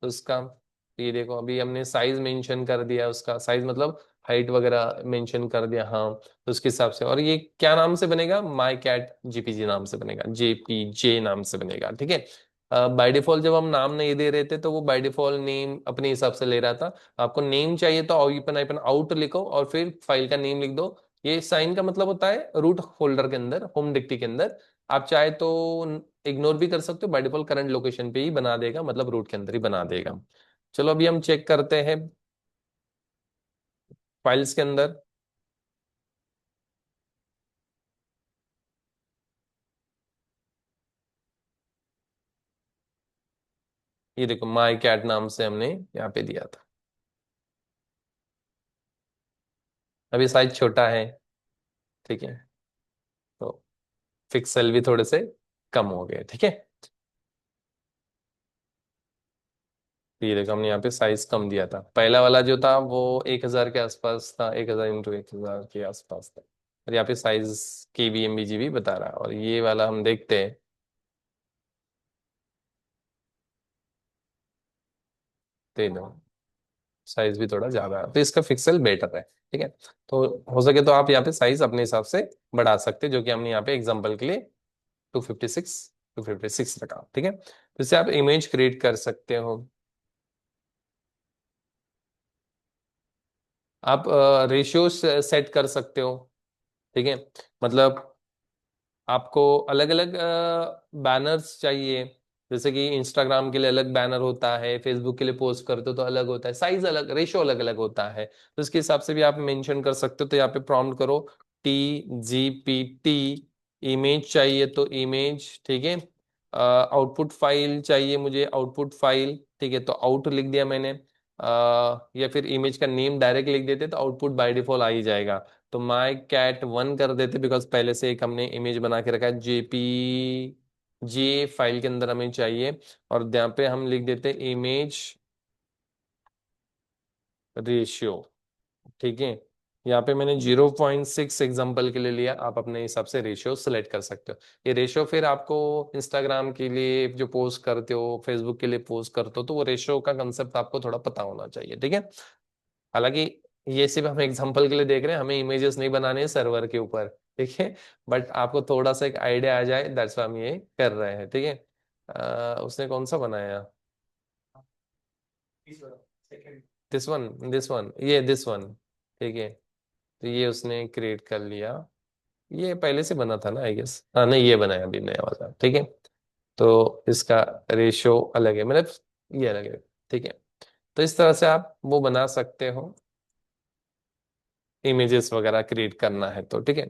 उसका। तो ये देखो अभी हमने साइज मेंशन कर दिया, उसका साइज मतलब हाइट वगैरह मेंशन कर दिया, हाँ। तो उसके हिसाब से, और ये क्या नाम से बनेगा, माई कैट जीपीजी नाम से बनेगा, JPJ नाम से बनेगा, ठीक है। बाय डिफॉल्ट जब हम नाम नहीं दे रहे थे तो वो बाय डिफॉल्ट नेम अपने हिसाब से ले रहा था। आपको नेम चाहिए तो ओपन आइपन आउट लिखो और फिर फाइल का नेम लिख दो। ये साइन का मतलब होता है रूट फोल्डर के अंदर, होम डिरेक्टरी के अंदर। आप चाहे तो इग्नोर भी कर सकते हो, बाय डिफॉल्ट करंट लोकेशन पे ही बना देगा, मतलब रूट के अंदर ही बना देगा। चलो अभी हम चेक करते हैं फाइल्स के अंदर। ये देखो माई कैट नाम से हमने यहाँ पे दिया था। अभी साइज छोटा है, ठीक है, तो पिक्सल भी थोड़े से कम हो गए, ठीक है। तो ये देखो हमने यहाँ पे साइज कम दिया था, पहला वाला जो था वो 1,000 के आसपास था, 1,000 × 1,000 के आसपास था, और यहाँ पे साइज KBMBGB बता रहा है। और ये वाला हम देखते हैं, तो ये दो साइज भी थोड़ा ज्यादा है, तो इसका पिक्सल बेटर है, ठीक है। तो हो सके तो आप यहाँ पे साइज अपने हिसाब से बढ़ा सकते हैं, जो कि हमने यहाँ पे एग्जांपल के लिए 256 रखा, ठीक है। तो इससे आप इमेज क्रिएट कर सकते हो। आप रेशियो सेट कर सकते हो, ठीक है। मतलब आपको अलग अलग बैनर्स चाहिए, जैसे कि इंस्टाग्राम के लिए अलग बैनर होता है, फेसबुक के लिए पोस्ट करते हो तो अलग होता है, साइज अलग, रेशियो अलग अलग होता है, तो इसके हिसाब से भी आप मेंशन कर सकते हो। तो यहाँ पे प्रॉम्प्ट करो TGPT, इमेज चाहिए तो इमेज, ठीक है। आउटपुट फाइल चाहिए मुझे, आउटपुट फाइल, ठीक है, तो आउट लिख दिया मैंने। या फिर इमेज का नेम डायरेक्ट लिख देते तो आउटपुट बाय डिफॉल्ट आ ही जाएगा। तो माई कैट 1 कर देते, बिकॉज पहले से एक हमने इमेज बना के रखा है, JPG फाइल के अंदर हमें चाहिए। और यहाँ पे हम लिख देते इमेज रेशियो, ठीक है। यहाँ पे मैंने 0.6 एग्जाम्पल के लिए लिया, आप अपने हिसाब से रेशियो सेलेक्ट कर सकते हो। ये रेशियो फिर आपको इंस्टाग्राम के लिए जो पोस्ट करते हो, फेसबुक के लिए पोस्ट करते हो, तो वो रेशियो का कंसेप्ट आपको थोड़ा पता होना चाहिए, ठीक है। हालांकि ये सिर्फ हम एग्जांपल के लिए देख रहे हैं, हमें इमेजेस नहीं बनाने हैं सर्वर के ऊपर, ठीक है। बट आपको थोड़ा सा एक आइडिया आ जाए, दैट्स व्हाई हम ये कर रहे हैं, ठीक है। उसने कौन सा बनाया, दिस वन ये दिस वन, ठीक है। तो ये उसने क्रिएट कर लिया, ये पहले से बना था ना आई गेस, हाँ नहीं ये बनाया अभी नया वाला, ठीक है। तो इसका रेशियो अलग है, मतलब ये अलग है, ठीक है। तो इस तरह से आप वो बना सकते हो, इमेजेस वगैरह क्रिएट करना है तो, ठीक है।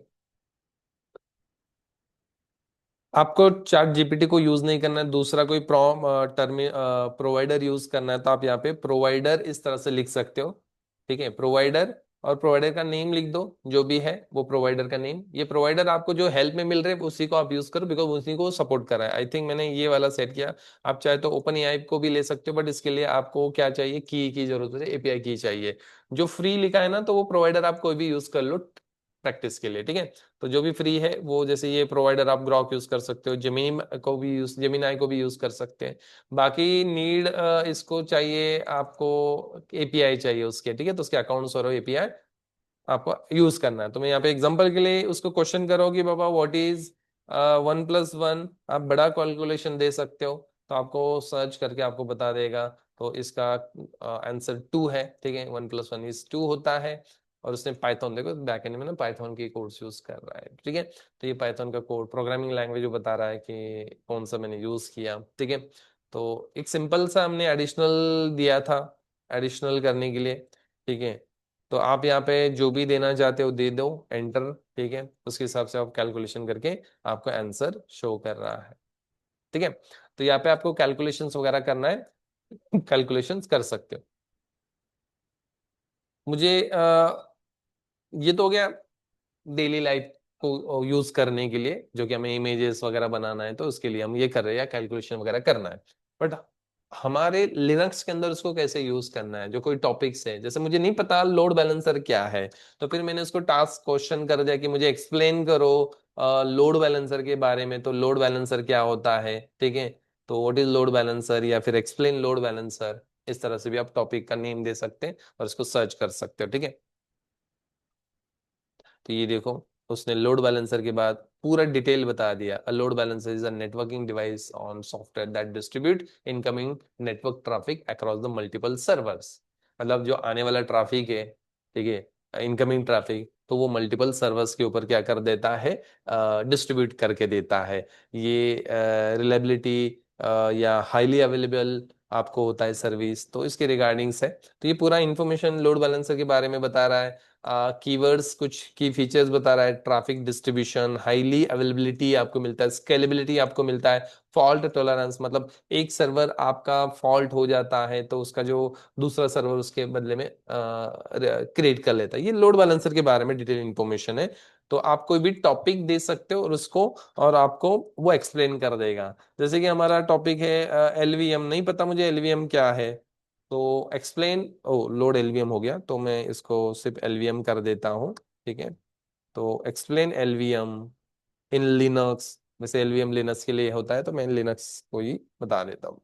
आपको चैट जीपीटी को यूज नहीं करना है, दूसरा कोई प्रोवाइडर यूज करना है, तो आप यहाँ पे प्रोवाइडर इस तरह से लिख सकते हो, ठीक है, प्रोवाइडर। और प्रोवाइडर का नेम लिख दो, जो भी है वो प्रोवाइडर का नेम। ये प्रोवाइडर आपको जो हेल्प में मिल रहे हैं उसी को आप यूज करो, बिकॉज उसी को सपोर्ट कर रहा है। आई थिंक मैंने ये वाला सेट किया। आप चाहे तो ओपन एआई को भी ले सकते हो, बट इसके लिए आपको क्या चाहिए, की जरूरत है, API की चाहिए। जो फ्री लिखा है ना, तो वो प्रोवाइडर आप कोई भी यूज कर लो प्रैक्टिस के लिए, ठीक है। तो जो भी फ्री है वो, जैसे ये प्रोवाइडर आप ग्रॉक यूज कर सकते हो, जेमिनाई को भी यूज कर सकते हैं। बाकी नीड इसको चाहिए आपको, API चाहिए उसके, ठीक है, तो उसके अकाउंट्स और API आपको यूज करना है। तो मैं यहाँ पे एग्जांपल के लिए उसको क्वेश्चन करो कि बाबा व्हाट इज 1 + 1, आप बड़ा कैलकुलेशन दे सकते हो, तो आपको सर्च करके आपको बता देगा। तो इसका आंसर 2 है, ठीक है, 1 + 1 = 2 होता है। और उसने पाइथन, देखो बैकएंड में ना पाइथन की कोड्स यूज कर रहा है, ठीक है। तो ये पाइथन का कोड प्रोग्रामिंग लैंग्वेज जो बता रहा है कि कौन सा मैंने यूज किया, ठीक है। तो एक सिंपल सा हमने एडिशनल दिया था, एडिशनल करने के लिए, ठीक है। तो आप यहाँ पे जो भी देना चाहते हो दे दो, एंटर, ठीक है। उसके हिसाब से आप कैलकुलेशन करके आपको आंसर शो कर रहा है, ठीक है। तो यहाँ पे आपको कैलकुलेशंस वगैरह करना है, कैलकुलेशंस कर सकते हो। मुझे ये तो हो गया डेली लाइफ को यूज करने के लिए, जो कि हमें इमेजेस वगैरह बनाना है तो उसके लिए हम ये कर रहे हैं, या कैलकुलेशन वगैरह करना है। बट हमारे लिनक्स के अंदर उसको कैसे यूज करना है, जो कोई टॉपिक्स है, जैसे मुझे नहीं पता लोड बैलेंसर क्या है, तो फिर मैंने उसको टास्क क्वेश्चन कर दिया कि मुझे एक्सप्लेन करो लोड बैलेंसर के बारे में। तो लोड बैलेंसर क्या होता है, ठीक है, तो व्हाट इज लोड बैलेंसर, या फिर एक्सप्लेन लोड बैलेंसर, इस तरह से भी आप टॉपिक का नेम दे सकते हैं और उसको सर्च कर सकते हो, ठीक है। तो ये देखो उसने लोड बैलेंसर के बाद पूरा डिटेल बता दिया। A load balancer is a networking device on software that distribute incoming network traffic across the multiple servers. मतलब जो आने वाला ट्रैफिक है, ठीक है, इनकमिंग ट्रैफिक, तो वो मल्टीपल सर्वर्स के ऊपर क्या कर देता है, डिस्ट्रीब्यूट करके देता है। ये रिलायबिलिटी या हाईली अवेलेबल आपको होता है सर्विस, तो इसके रिगार्डिंग्स है। तो ये पूरा इंफॉर्मेशन लोड बैलेंसर के बारे में बता रहा है। कीवर्ड्स, कुछ की फीचर्स बता रहा है, ट्रैफिक डिस्ट्रीब्यूशन, हाईली अवेलेबिलिटी आपको मिलता है, स्केलेबिलिटी आपको मिलता है, फॉल्ट टॉलरेंस, मतलब एक सर्वर आपका फॉल्ट हो जाता है तो उसका जो दूसरा सर्वर उसके बदले में क्रिएट कर लेता है। ये लोड बैलेंसर के बारे में डिटेल इंफॉर्मेशन है। तो आप कोई भी टॉपिक दे सकते हो और उसको, और आपको वो एक्सप्लेन कर देगा। जैसे कि हमारा टॉपिक है एलवीएम, नहीं पता मुझे एलवीएम क्या है, तो एक्सप्लेन, ओ लोड एलवीएम हो गया, तो मैं इसको सिर्फ एलवीएम कर देता हूँ। ठीक है, तो एक्सप्लेन एलवीएम इन लिनक्स, वैसे एलवीएम लिनक्स के लिए होता है तो मैं लिनक्स को ही बता देता हूँ।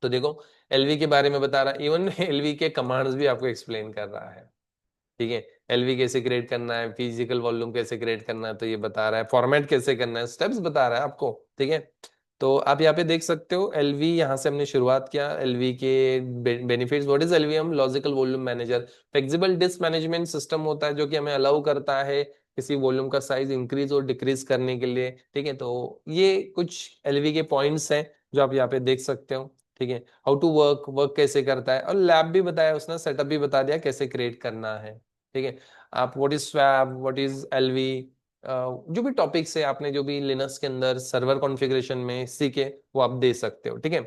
तो देखो, एलवी के बारे में बता रहा है, इवन एलवी के कमांड्स भी आपको एक्सप्लेन कर रहा है। ठीक है, एलवी कैसे क्रिएट करना है, फिजिकल वॉल्यूम कैसे क्रिएट करना है तो ये बता रहा है, फॉर्मेट कैसे करना है, स्टेप्स बता रहा है आपको। ठीक है, तो आप यहाँ पे देख सकते हो एलवी, यहाँ से हमने शुरुआत किया एलवी के benefits. What is LVM? Logical volume manager, flexible disc management system होता है जो कि हमें अलाउ करता है किसी वॉल्यूम का साइज इंक्रीज और डिक्रीज करने के लिए। ठीक है, तो ये कुछ एलवी के पॉइंट्स हैं जो आप यहाँ पे देख सकते हो। ठीक है, हाउ टू वर्क, वर्क कैसे करता है, और लैब भी बताया उसने, सेटअप भी बता दिया कैसे क्रिएट करना है। ठीक है, आप what is swap, what is LV, जो भी टॉपिक्स है आपने जो भी लिनक्स के अंदर सर्वर कॉन्फ़िगरेशन में सीखे वो आप दे सकते हो। ठीक है,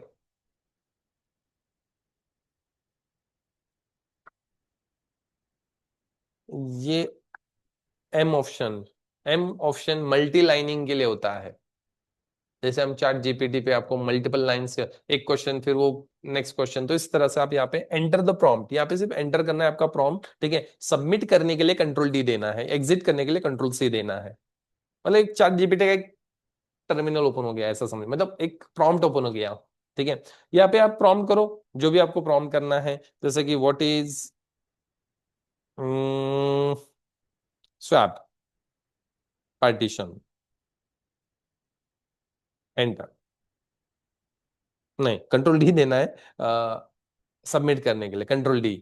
ये M option, M option multi lining के लिए होता है। जैसे हम चैट जीपीटी पे आपको मल्टीपल लाइंस, एक क्वेश्चन फिर वो नेक्स्ट क्वेश्चन, तो इस तरह से आप यहाँ पे एंटर द प्रॉम्प्ट, यहाँ पे सिर्फ एंटर करना है आपका प्रॉम्प्ट। ठीक है, सबमिट करने के लिए कंट्रोल डी देना है, एग्जिट करने के लिए कंट्रोल सी देना है। मतलब एक चैट जीपीटी का एक टर्मिनल ओपन हो गया, ऐसा समझ, मतलब एक प्रॉम्प्ट ओपन हो गया। ठीक है, यहाँ पे आप प्रॉम्प्ट करो जो भी आपको प्रॉम्प्ट करना है, जैसे कि what is swap partition, enter. नहीं, कंट्रोल डी देना है सबमिट करने के लिए, कंट्रोल डी।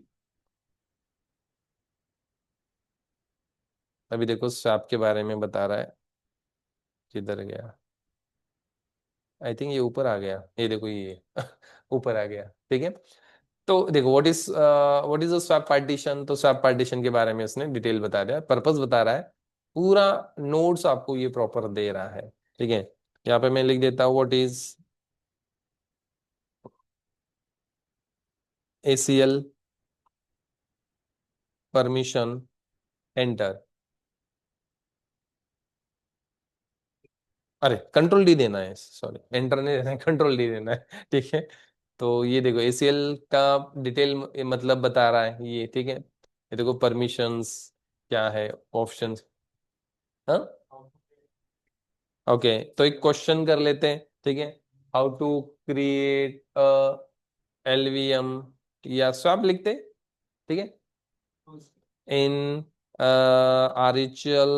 अभी देखो स्वैप के बारे में बता रहा है, किधर गया, आई थिंक ये ऊपर आ गया, ये देखो ये ऊपर आ गया। ठीक है, तो देखो what is a swap partition, तो स्वैप पार्टीशन के बारे में उसने डिटेल बता दिया, पर्पस बता रहा है, पूरा नोट्स आपको ये प्रॉपर दे रहा है। ठीक है, यहाँ पे मैं लिख देता हूँ what is ACL permission, enter. अरे कंट्रोल डी देना है, सॉरी एंटर नहीं देना है, कंट्रोल डी देना है। ठीक है, तो ये देखो एसीएल का डिटेल मतलब बता रहा है ये। ठीक है, ये देखो परमिशंस क्या है, ऑप्शंस। हाँ, ओके, तो एक क्वेश्चन कर लेते हैं। ठीक है, हाउ टू क्रिएट एलवीएम, या स्वैप लिखते हैं। ठीक है, इन आरएचएल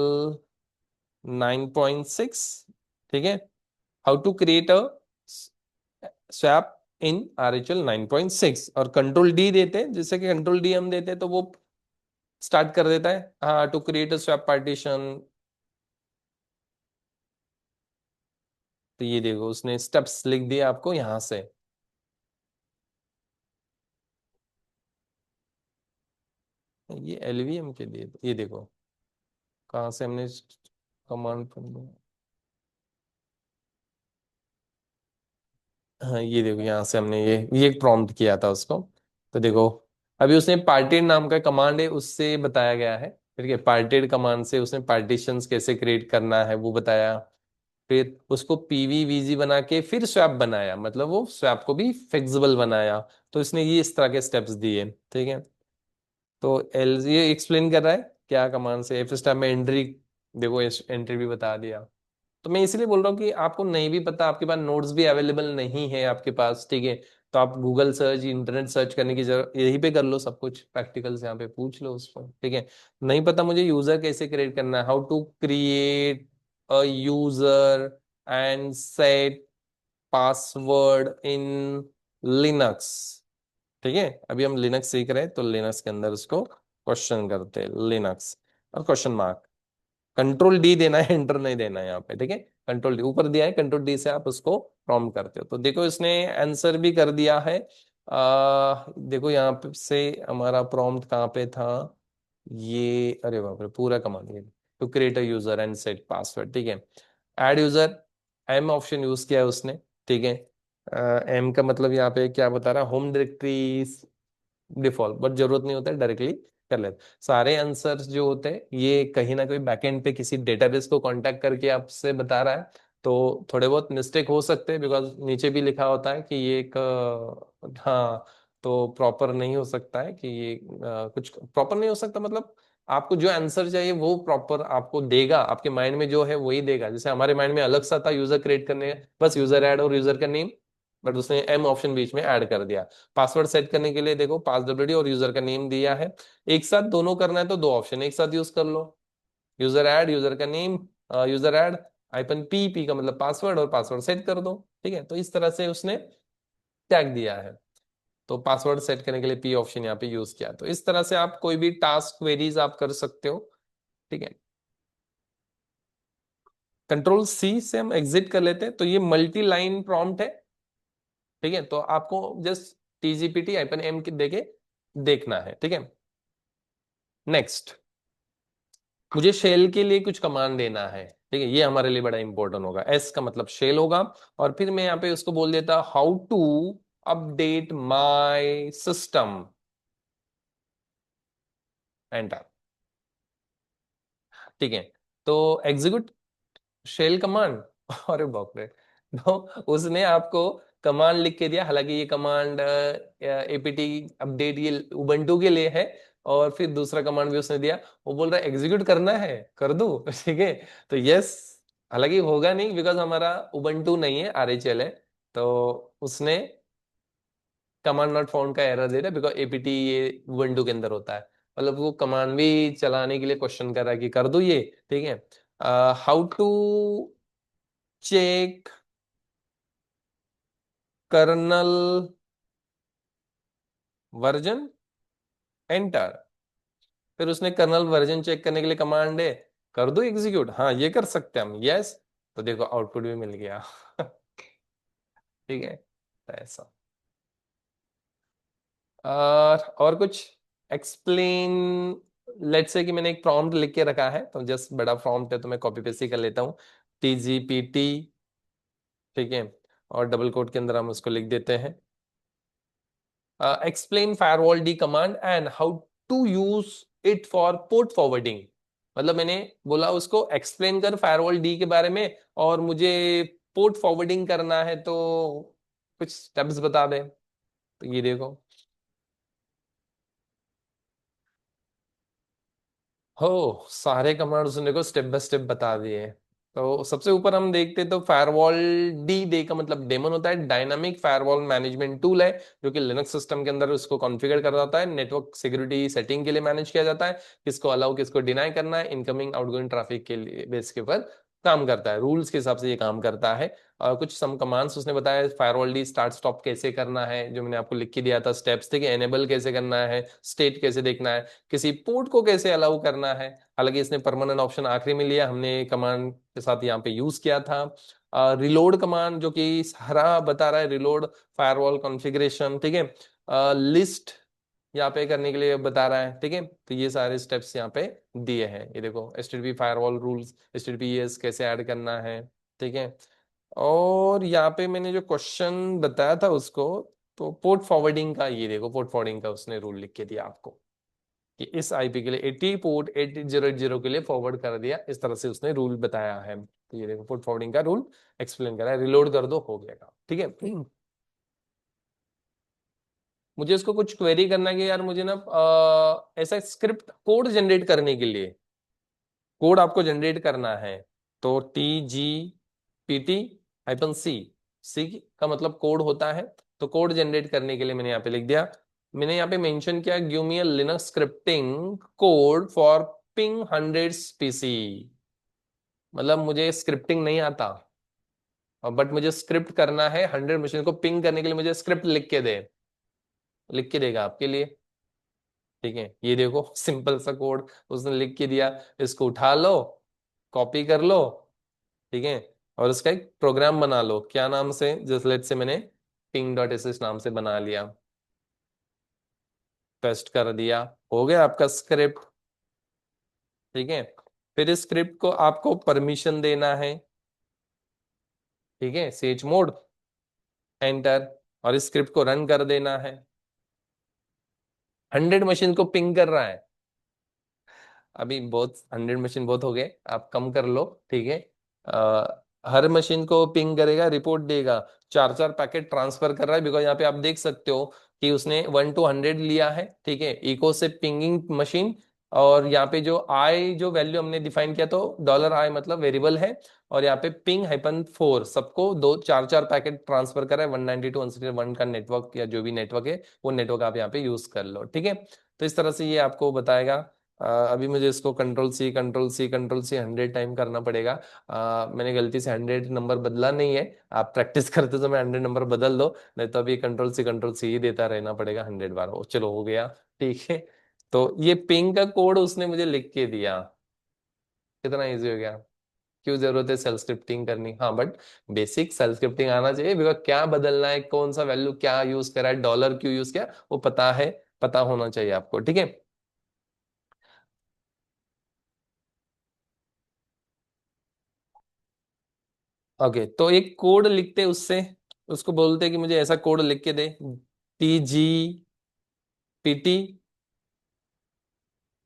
9.6। ठीक है, how to create a swap in RHL 9.6, और कंट्रोल डी देते हैं, जैसे कि कंट्रोल डी हम देते हैं तो वो स्टार्ट कर देता है, हाँ to create a swap partition. तो ये देखो उसने स्टेप्स लिख दिए आपको यहां से। ये एलवीएम के लिए, ये देखो कहाँ से हमने कमांड, हाँ ये देखो यहाँ से हमने ये प्रॉम्प्ट किया था उसको। तो देखो अभी उसने पार्टेड नाम का कमांड है उससे बताया गया है। ठीक है, पार्टेड कमांड से उसने पार्टीशंस कैसे क्रिएट करना है वो बताया, फिर उसको पीवीवीजी बना के फिर स्वैप बनाया, मतलब वो स्वैप को भी फ्लेक्सिबल बनाया। तो इसने ये इस तरह के स्टेप्स दिए। ठीक है, तो एल ये एक्सप्लेन कर रहा है क्या कमांड से, एफ स्टैप में एंट्री, देखो एंट्री भी बता दिया। तो मैं इसलिए बोल रहा हूँ कि आपको नहीं भी पता, आपके पास नोट्स भी अवेलेबल नहीं है आपके पास। ठीक है, तो आप गूगल सर्च, इंटरनेट सर्च करने की जरूरत, यहीं पे कर लो, सब कुछ प्रैक्टिकल्स यहाँ पे पूछ लो उसको। ठीक है, नहीं पता मुझे यूजर कैसे क्रिएट करना है, how to create a user and set password in Linux. ठीक है, अभी हम लिनक्स सीख रहे हैं तो लिनक्स के अंदर उसको क्वेश्चन करते हैं, लिनक्स और क्वेश्चन मार्क। कंट्रोल डी देना है, एंटर नहीं देना है यहाँ पे, ठीक है। कंट्रोल डी ऊपर दिया है, कंट्रोल डी से आप उसको प्रॉम्प्ट करते हो। तो देखो इसने आंसर भी कर दिया है। देखो यहाँ पे से हमारा प्रॉम्प्ट कहाँ पे था, ये अरे बाप रे, पूरा कमांड ये, to create a user and set password, ठीक है। Add user, M option use किया है उसने, ठीक है। एम का मतलब यहाँ पे क्या बता रहा है, होम डायरेक्टरी डिफॉल्ट, बट जरूरत नहीं होता है, डायरेक्टली कर लेते। सारे आंसर्स जो होते हैं ये कहीं ना कहीं बैकएंड पे किसी डेटाबेस को कांटेक्ट करके आपसे बता रहा है, तो थोड़े बहुत मिस्टेक हो सकते हैं, बिकॉज नीचे भी लिखा होता है कि ये एक हाँ, तो प्रॉपर नहीं हो सकता है कि ये कुछ प्रॉपर नहीं हो सकता, मतलब आपको जो आंसर चाहिए वो प्रॉपर आपको देगा, आपके माइंड में जो है वही देगा। जैसे हमारे माइंड में अलग सा था यूजर क्रिएट करने, बस यूजर ऐड और यूजर का नेम, बट उसने एम ऑप्शन बीच में ऐड कर दिया। पासवर्ड सेट करने के लिए देखो पास डब्ल्यूडी और यूजर का नेम दिया है, एक साथ दोनों करना है तो दो ऑप्शन एक साथ यूज कर लो, यूजर ऐड, यूजर का name, user add hyphen P, P का मतलब पासवर्ड, और पासवर्ड सेट कर दो, ठीक है। तो इस तरह से उसने टैग दिया है, तो पासवर्ड सेट करने के लिए पी ऑप्शन यहाँ पे यूज किया। तो इस तरह से आप कोई भी टास्क क्वेरीज आप कर सकते हो, ठीक है। कंट्रोल सी से हम एग्जिट कर लेते हैं, तो ये मल्टी लाइन प्रॉम्प्ट है, ठीक है। तो आपको जस्ट टीजीपीटी आइपन एम देके देखना है, ठीक है। नेक्स्ट, मुझे शेल के लिए कुछ कमांड देना है, ठीक है, ये हमारे लिए बड़ा इंपॉर्टेंट होगा। एस का मतलब शेल होगा, और फिर मैं यहाँ पे उसको बोल देता how to update my system, enter, ठीक है। तो एग्जीक्यूट शेल कमांड अरे बाप रे, तो उसने आपको कमांड लिख के दिया, हालांकि ये कमांड एपीटी अपडेट ये उबंटू के लिए है, और फिर दूसरा कमांड भी उसने दिया, वो बोल रहा है एग्जीक्यूट करना है, कर दो ठीक है। तो यस, हालांकि होगा नहीं बिकॉज हमारा उबंटू नहीं है, आरएचएल है, तो उसने कमांड नॉट फाउंड का एरर दे रहा है, बिकॉज एपीटी ये उबंटू के अंदर होता है। मतलब वो कमांड भी चलाने के लिए क्वेश्चन कर रहा है कि कर दो ये, ठीक है। How to check kernel version, enter. फिर उसने कर्नल वर्जन चेक करने के लिए कमांड है, कर दो एग्जीक्यूट, हाँ ये कर सकते हैं हम, यस। तो देखो आउटपुट भी मिल गया ठीक है, तो ऐसा। और कुछ एक्सप्लेन, लेट्स से कि मैंने एक प्रॉम्प्ट लिख के रखा है, तो जस्ट बड़ा प्रॉम्प्ट है तो मैं कॉपी पेस्ट ही कर लेता हूँ, टीजीपीटी, ठीक है, और डबल कोट के अंदर हम उसको लिख देते हैं, explain firewalld command and how to use it for port forwarding. मतलब मैंने बोला उसको एक्सप्लेन कर फायरवॉल डी के बारे में, और मुझे पोर्ट फॉरवर्डिंग करना है तो कुछ स्टेप्स बता दे। तो ये देखो, हो सारे कमांड उसने को स्टेप बाय स्टेप बता दिए। तो सबसे ऊपर हम देखते तो फायरवॉल डी, डे का मतलब डेमन होता है, डायनामिक फायरवॉल मैनेजमेंट टूल है, जो कि लिनक्स सिस्टम के अंदर उसको कॉन्फ़िगर कर जाता है, नेटवर्क सिक्योरिटी सेटिंग के लिए मैनेज किया जाता है, किसको अलाउ किसको डिनाई करना है, इनकमिंग आउटगोइंग ट्रैफिक के लिए बेस के ऊपर काम करता है, रूल्स के हिसाब से ये काम करता है। कुछ सम कमांड्स उसने बताया, फायरवॉल डी स्टार्ट स्टॉप कैसे करना है, जो मैंने आपको लिख के दिया था स्टेप्स थे, कि एनेबल कैसे करना है, स्टेट कैसे देखना है, किसी पोर्ट को कैसे अलाउ करना है। हालांकि इसने परमानेंट ऑप्शन आखिरी में लिया, हमने कमांड के साथ यहाँ पे यूज किया था। रिलोड कमांड जो कि सारा बता रहा है, रिलोड फायरवॉल कॉन्फ़िगरेशन, ठीक है। लिस्ट यहाँ पे करने के लिए बता रहा है, ठीक है। तो ये सारे स्टेप्स यहाँ पे दिए हैं, ये देखो एचटीटीपी फायरवॉल रूल्स, एचटीटीपीएस कैसे ऐड करना है, ठीक है। और यहाँ पे मैंने जो क्वेश्चन बताया था उसको, तो पोर्ट फॉरवर्डिंग का ये देखो, पोर्ट फॉरवर्डिंग का उसने रूल लिख के दिया आपको, कि इस आईपी के लिए 80 पोर्ट 8080 के लिए फॉरवर्ड कर दिया, इस तरह से उसने रूल बताया है। तो ये देखो पोर्ट फॉरवर्डिंग का रूल एक्सप्लेन करा है, रिलोड कर दो हो गया, ठीक है। मुझे इसको कुछ क्वेरी करना है कि यार मुझे ना ऐसा स्क्रिप्ट कोड जनरेट करने के लिए, कोड आपको जनरेट करना है, तो T G P T hyphen C, C का मतलब कोड होता है। तो कोड जनरेट करने के लिए मैंने यहाँ पे लिख दिया, मैंने यहाँ पे मेंशन किया give me a Linux scripting code for ping 100 PC. मतलब मुझे स्क्रिप्टिंग नहीं आता, बट मुझे स्क्रिप्ट करना है 100 मशीन को पिंग करने के लिए, मुझे स्क्रिप्ट लिख के दे, लिख के देगा आपके लिए, ठीक है। ये देखो सिंपल सा कोड उसने लिख के दिया, इसको उठा लो, कॉपी कर लो, ठीक है, और उसका एक प्रोग्राम बना लो। क्या नाम से? जैसे लेट से मैंने पिंग डॉट एस नाम से बना लिया, पेस्ट कर दिया, हो गया आपका स्क्रिप्ट। ठीक है, फिर इस स्क्रिप्ट को आपको परमिशन देना है, ठीक है, चमोड मोड एंटर, और इस स्क्रिप्ट को रन कर देना है। 100 मशीन को पिंग कर रहा है। अभी बहुत 100 मशीन बहुत हो गए, आप कम कर लो, ठीक है। हर मशीन को पिंग करेगा, रिपोर्ट देगा, 4 4 पैकेट ट्रांसफर कर रहा है, बिकॉज यहाँ पे आप देख सकते हो कि उसने 1 to 100 लिया है, ठीक है, इको से पिंगिंग मशीन। और यहाँ पे जो आई जो वैल्यू हमने डिफाइन किया, तो $i मतलब वेरिएबल है। और यहाँ पे पिंग -4 सबको 2 4 4 पैकेट ट्रांसफर कर रहा है, 192.168.1 का नेटवर्क या जो भी नेटवर्क है वो नेटवर्क आप यहाँ पे यूज कर लो, ठीक है। तो इस तरह से ये आपको बताएगा। अभी मुझे इसको कंट्रोल सी 100 टाइम करना पड़ेगा। मैंने गलती से 100 नंबर बदला नहीं है, आप प्रैक्टिस करते तो मैं 100 नंबर बदल दो, नहीं तो अभी कंट्रोल सी ही देता रहना पड़ेगा 100 बार। चलो हो गया, ठीक है। तो ये पिंग का कोड उसने मुझे लिख के दिया, कितना इजी हो गया। क्यों जरूरत है सेल्फ स्क्रिप्टिंग करनी? हाँ, बट बेसिक सेल्फ स्क्रिप्टिंग आना चाहिए, बिकॉज क्या बदलना है, कौन सा वैल्यू क्या यूज करा है, डॉलर क्यों यूज किया, वो पता है, पता होना चाहिए आपको, ठीक है। ओके, तो एक कोड लिखते उससे, उसको बोलते कि मुझे ऐसा कोड लिख के दे, TGPT,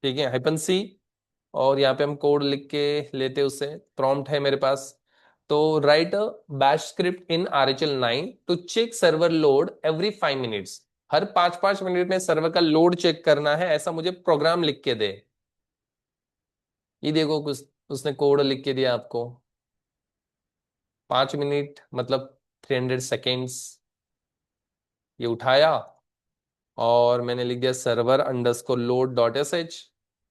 ठीक है, -C। और यहाँ पे हम कोड लिख के लेते उससे, प्रॉम्प्ट है मेरे पास। तो write a bash script in RHL 9 to check server load every 5 minutes. हर 5 5 मिनट में सर्वर का लोड चेक करना है, ऐसा मुझे प्रोग्राम लिख के दे। ये देखो कुछ उसने कोड लिख के दिया आपको। 5 मिनट मतलब 300 सेकेंड्स। ये उठाया और मैंने लिख दिया server_load.sh,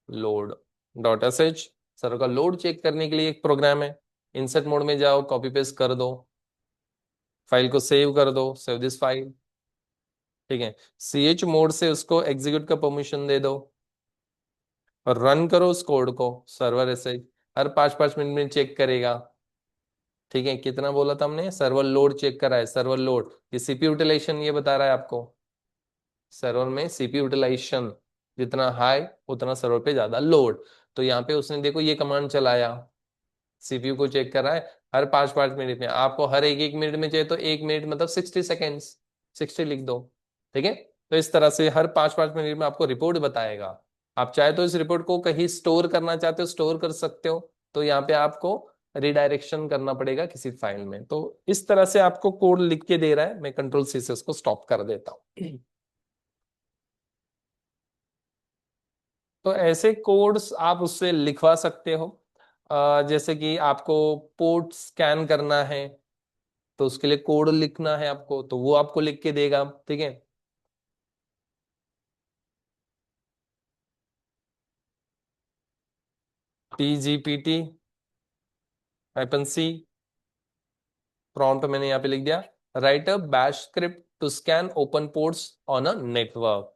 load.sh। सर्वर का लोड चेक करने के लिए एक प्रोग्राम है। इंसर्ट मोड में जाओ, कॉपी पेस्ट कर दो, फाइल को सेव कर दो, सेव दिस फाइल, ठीक है। मोड से उसको एग्जीक्यूट का परमिशन दे दो और रन करो उस कोड को। सर्वर ऐसे हर 5 5 मिनट में चेक करेगा, ठीक है। कितना बोला था हमने? सर्वर लोड चेक करा है, सर्वर लोड, ये सीपीयू यूटिलाइजेशन ये बता रहा है आपको। सर्वर में सीपीयू यूटिलाइजेशन जितना हाई, उतना सर्वर पे ज्यादा लोड। तो यहाँ पे उसने देखो ये कमांड चलाया, सीपीयू को चेक कर रहा है हर 5 5 मिनट में। आपको हर एक एक मिनट में चाहिए तो 1 मिनट मतलब 60 सेकेंड्स, 60 लिख दो, ठीक है। तो इस तरह से हर 5 5 मिनट में आपको रिपोर्ट बताएगा। आप चाहे तो इस रिपोर्ट को कहीं स्टोर करना चाहते हो, स्टोर कर सकते हो। तो यहाँ पे आपको रिडायरेक्शन करना पड़ेगा किसी फाइल में। तो इस तरह से आपको कोड लिख के दे रहा है, मैं कंट्रोल C से उसको स्टॉप कर देता हूँ। तो ऐसे कोड्स आप उससे लिखवा सकते हो। जैसे कि आपको पोर्ट स्कैन करना है, तो उसके लिए कोड लिखना है आपको, तो वो आपको लिख के देगा, ठीक है। TGPT-C प्रॉम्प्ट मैंने यहाँ पे लिख दिया, write a bash script to scan open ports on a network.